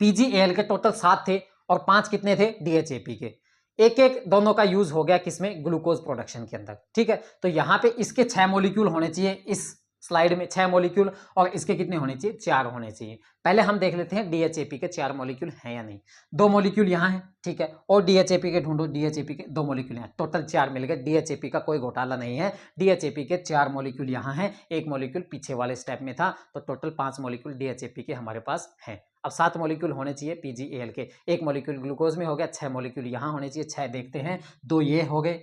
PGAL के टोटल 7 थे और 5 कितने थे, DHAP के। एक एक दोनों का यूज हो गया किसमें, ग्लूकोज प्रोडक्शन के अंदर, ठीक है। तो यहाँ पे इसके 6 मॉलिक्यूल होने चाहिए, इस स्लाइड में 6 मॉलिक्यूल, और इसके कितने होने चाहिए, 4 होने चाहिए। पहले हम देख लेते हैं DHAP के 4 मॉलिक्यूल हैं या नहीं। 2 मॉलिक्यूल यहाँ है, ठीक है, और DHAP के ढूंढो, DHAP के 2 मॉलिक्यूल हैं, टोटल 4 मिल गए। DHAP का कोई घोटाला नहीं है, DHAP के 4 मॉलिक्यूल यहाँ हैं, 1 मॉलिक्यूल पीछे वाले स्टेप में था, तो टोटल 5 मॉलिक्यूल DHAP के हमारे पास हैं। अब 7 मॉलिक्यूल होने चाहिए PGAL के, 1 मॉलिक्यूल ग्लूकोज में हो गया, 6 मॉलिक्यूल यहाँ होने चाहिए, 6 देखते हैं, 2 ये हो गए,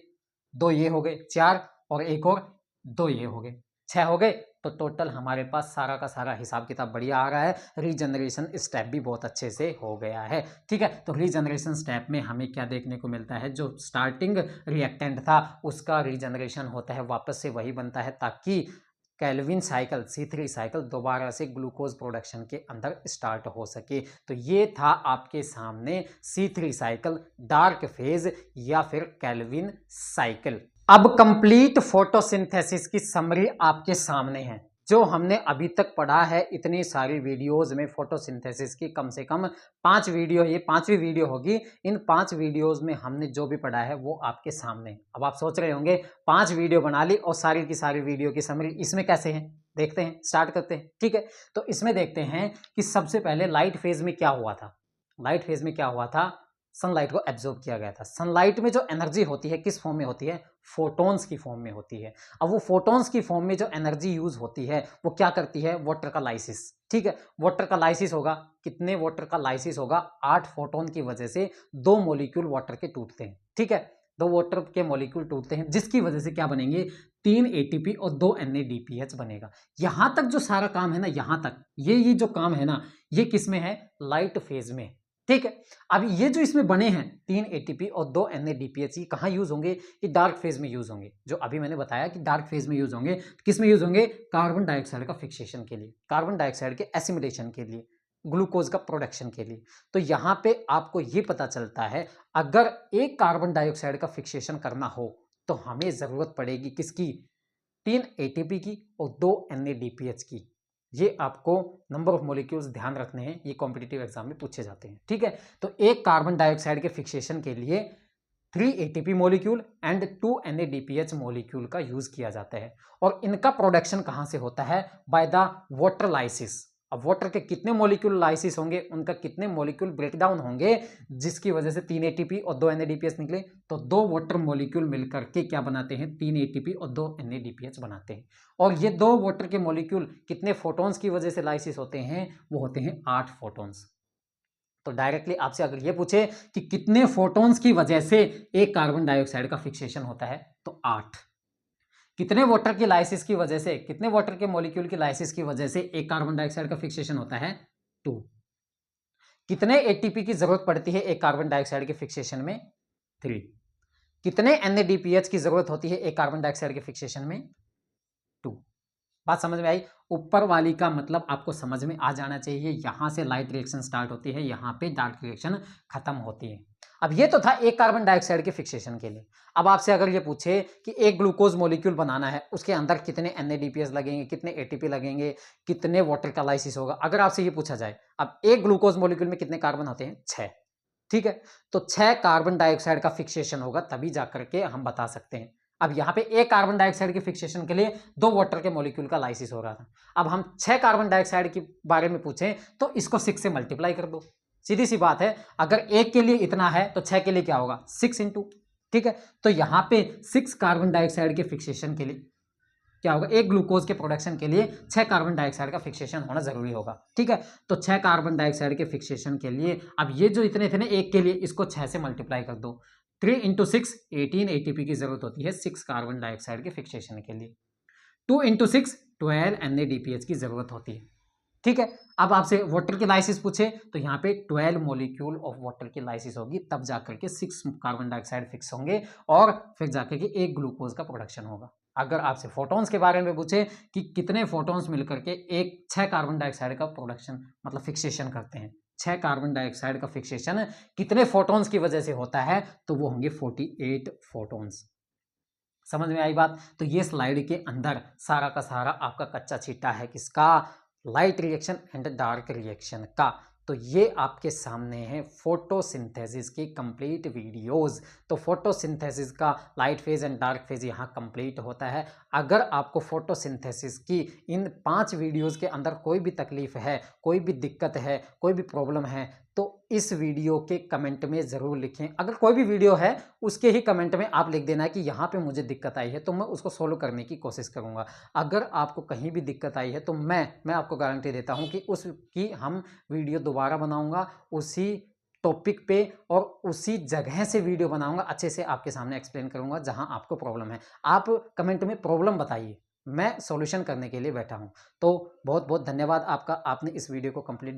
2 ये हो गए, 4, और एक और 2 ये हो गए, 6 हो गए। तो टोटल हमारे पास सारा का सारा हिसाब किताब बढ़िया आ रहा है, रीजनरेशन स्टेप भी बहुत अच्छे से हो गया है, ठीक है। तो रीजनरेशन स्टेप में हमें क्या देखने को मिलता है, जो स्टार्टिंग रिएक्टेंट था उसका रीजनरेशन होता है, वापस से वही बनता है, ताकि कैल्विन साइकिल, C3 साइकिल दोबारा से ग्लूकोज प्रोडक्शन के अंदर स्टार्ट हो सके। तो ये था आपके सामने C3 साइकिल, डार्क फेज या फिर कैल्विन साइकिल। अब कंप्लीट फोटोसिंथेसिस की समरी आपके सामने है। जो हमने अभी तक पढ़ा है इतनी सारी वीडियोस में, फोटोसिंथेसिस की कम से कम 5 वीडियो, ये 5वीं वीडियो होगी। इन 5 वीडियोस में हमने जो भी पढ़ा है वो आपके सामने। अब आप सोच रहे होंगे 5 वीडियो बना ली और सारी की सारी वीडियो की समरी, इसमें कैसे है, देखते हैं, स्टार्ट करते हैं, ठीक है। तो इसमें देखते हैं कि सबसे पहले लाइट फेज में क्या हुआ था। लाइट फेज में क्या हुआ था, सनलाइट को एब्जॉर्ब किया गया था। सनलाइट में जो एनर्जी होती है किस फॉर्म में होती है, फोटॉन्स की फॉर्म में होती है। अब वो फोटॉन्स की फॉर्म में जो एनर्जी यूज होती है वो क्या करती है, वाटर का लाइसिस, ठीक है। वाटर का लाइसिस होगा, कितने वाटर का लाइसिस होगा, 8 फोटोन की वजह से 2 मॉलिक्यूल वाटर के टूटते हैं, ठीक है, 2 वाटर के मॉलिक्यूल टूटते हैं, जिसकी वजह से क्या बनेंगे, 3 ATP और 2 NADPH बनेगा। यहां तक जो सारा काम है ना, यहां तक ये जो काम है ना, ये किस में है, लाइट फेज में, ठीक है। अब ये जो इसमें बने हैं 3 ATP और 2 NADPH, ये कहाँ यूज होंगे, ये डार्क फेज में यूज होंगे। जो अभी मैंने बताया कि डार्क फेज में यूज होंगे, किस में यूज होंगे, कार्बन डाइऑक्साइड का फिक्सेशन के लिए, कार्बन डाइऑक्साइड के एसिमिलेशन के लिए, ग्लूकोज का प्रोडक्शन के लिए। तो यहाँ पे आपको ये पता चलता है, अगर एक कार्बन डाइऑक्साइड का फिक्सेशन करना हो तो हमें जरूरत पड़ेगी किसकी, 3 ATP की और 2 NADPH की। ये आपको नंबर ऑफ मॉलिक्यूल्स ध्यान रखने हैं, ये कॉम्पिटिटिव एग्जाम में पूछे जाते हैं, ठीक है। तो एक कार्बन डाइऑक्साइड के फिक्सेशन के लिए 3 ATP molecule and 2 NADPH molecule का यूज किया जाता है, और इनका प्रोडक्शन कहां से होता है, बाय द वाटर लाइसिस। अब वाटर के कितने मॉलिक्यूल लाइसिस होंगे, उनका कितने मॉलिक्यूल ब्रेकडाउन होंगे, जिसकी वजह से 3 ATP और 2 NADPH निकले, तो 2 वाटर मॉलिक्यूल मिलकर के क्या बनाते हैं, 3 ATP और 2 NADPH बनाते हैं। और ये 2 वाटर के मॉलिक्यूल कितने फोटॉन्स की वजह से लाइसिस होते हैं, वो होते हैं 8 फोटॉन्स। तो डायरेक्टली आपसे अगर ये पूछे कि कितने फोटॉन्स की वजह से एक कार्बन डाइऑक्साइड का फिक्सेशन होता है, तो 8। कितने वाटर की लाइसिस की वजह से, कितने वाटर के मॉलिक्यूल की लाइसिस की वजह से एक कार्बन डाइऑक्साइड का फिक्सेशन होता है, 2। कितने ATP की जरूरत पड़ती है एक कार्बन डाइऑक्साइड के फिक्सेशन में, 3। कितने NADPH की जरूरत होती है एक कार्बन डाइऑक्साइड के फिक्सेशन में, 2। बात समझ में आई। ऊपर वाली का मतलब आपको समझ में आ जाना चाहिए, यहां से लाइट रिएक्शन स्टार्ट होती है, यहां पे डार्क रिएक्शन खत्म होती है। अब ये तो था एक कार्बन डाइऑक्साइड के फिक्सेशन के लिए। अब आपसे अगर ये पूछे कि एक ग्लूकोज मॉलिक्यूल बनाना है, उसके अंदर कितने NADPS लगेंगे, कितने ATP लगेंगे, कितने वाटर का लाइसिस होगा, अगर आपसे ये पूछा जाए, अब एक ग्लूकोज मॉलिक्यूल में कितने कार्बन होते हैं? 6। ठीक है, तो 6 कार्बन डाइऑक्साइड का फिक्सेशन होगा, तभी जाकर के हम बता सकते हैं। अब यहाँ पे एक कार्बन डाइऑक्साइड के फिक्सेशन के लिए 2 वाटर के मॉलिक्यूल का लाइसिस हो रहा था। अब हम 6 कार्बन डाइऑक्साइड के बारे में पूछें तो इसको 6 से मल्टीप्लाई कर दो। सीधी सी बात है, अगर एक के लिए इतना है तो 6 के लिए क्या होगा? 6 इंटू। ठीक है, तो यहाँ पे 6 कार्बन डाइऑक्साइड के फिक्सेशन के लिए क्या होगा? एक ग्लूकोज के प्रोडक्शन के लिए 6 कार्बन डाइऑक्साइड का फिक्सेशन होना जरूरी होगा। ठीक है, तो 6 कार्बन डाइऑक्साइड के फिक्सेशन के लिए अब ये जो इतने थे ना एक के लिए, इसको 6 से मल्टीप्लाई कर दो। 3 इंटू 6 18 ATP की जरूरत होती है 6 कार्बन डाइऑक्साइड के फिक्सेशन के लिए। 2 इंटू 6 12 NADPH की जरूरत होती है। ठीक है, अब आपसे वाटर की लाइसिस पूछे तो यहाँ पे 12 मॉलिक्यूल ऑफ वाटर की लाइसिस होगी, तब जाकर के 6 कार्बन डाइऑक्साइड फिक्स होंगे और फिर जाकर के एक ग्लूकोज का प्रोडक्शन होगा। अगर आपसे फोटॉन्स के बारे में पूछे कि कितने फोटॉन्स मिलकर के एक 6 कार्बन डाइऑक्साइड का प्रोडक्शन मतलब फिक्सेशन करते हैं, 6 कार्बन डाइऑक्साइड का फिक्सेशन कितने फोटॉन्स की वजह से होता है, तो वो होंगे 48 फोटॉन्स। समझ में आई बात? तो ये स्लाइड के अंदर सारा का सारा आपका कच्चा छिट्टा है किसका? Light reaction and dark reaction का। तो ये आपके सामने है फोटोसिंथेसिस की कंप्लीट वीडियोस। तो फोटोसिंथेसिस का light phase and dark phase यहाँ कंप्लीट होता है। अगर आपको फोटोसिंथेसिस की इन 5 वीडियोस के अंदर कोई भी तकलीफ है, कोई भी दिक्कत है, कोई भी प्रॉब्लम है, तो इस वीडियो के कमेंट में ज़रूर लिखें। अगर कोई भी वीडियो है उसके ही कमेंट में आप लिख देना है कि यहाँ पे मुझे दिक्कत आई है, तो मैं उसको सोल्व करने की कोशिश करूँगा। अगर आपको कहीं भी दिक्कत आई है तो मैं आपको गारंटी देता हूँ कि उसकी हम वीडियो दोबारा बनाऊँगा, उसी टॉपिक पे और उसी जगह से वीडियो बनाऊँगा, अच्छे से आपके सामने एक्सप्लेन करूँगा जहाँ आपको प्रॉब्लम है। आप कमेंट में प्रॉब्लम बताइए, मैं सॉल्यूशन करने के लिए बैठा हूँ। तो बहुत बहुत धन्यवाद आपका, आपने इस वीडियो को कंप्लीट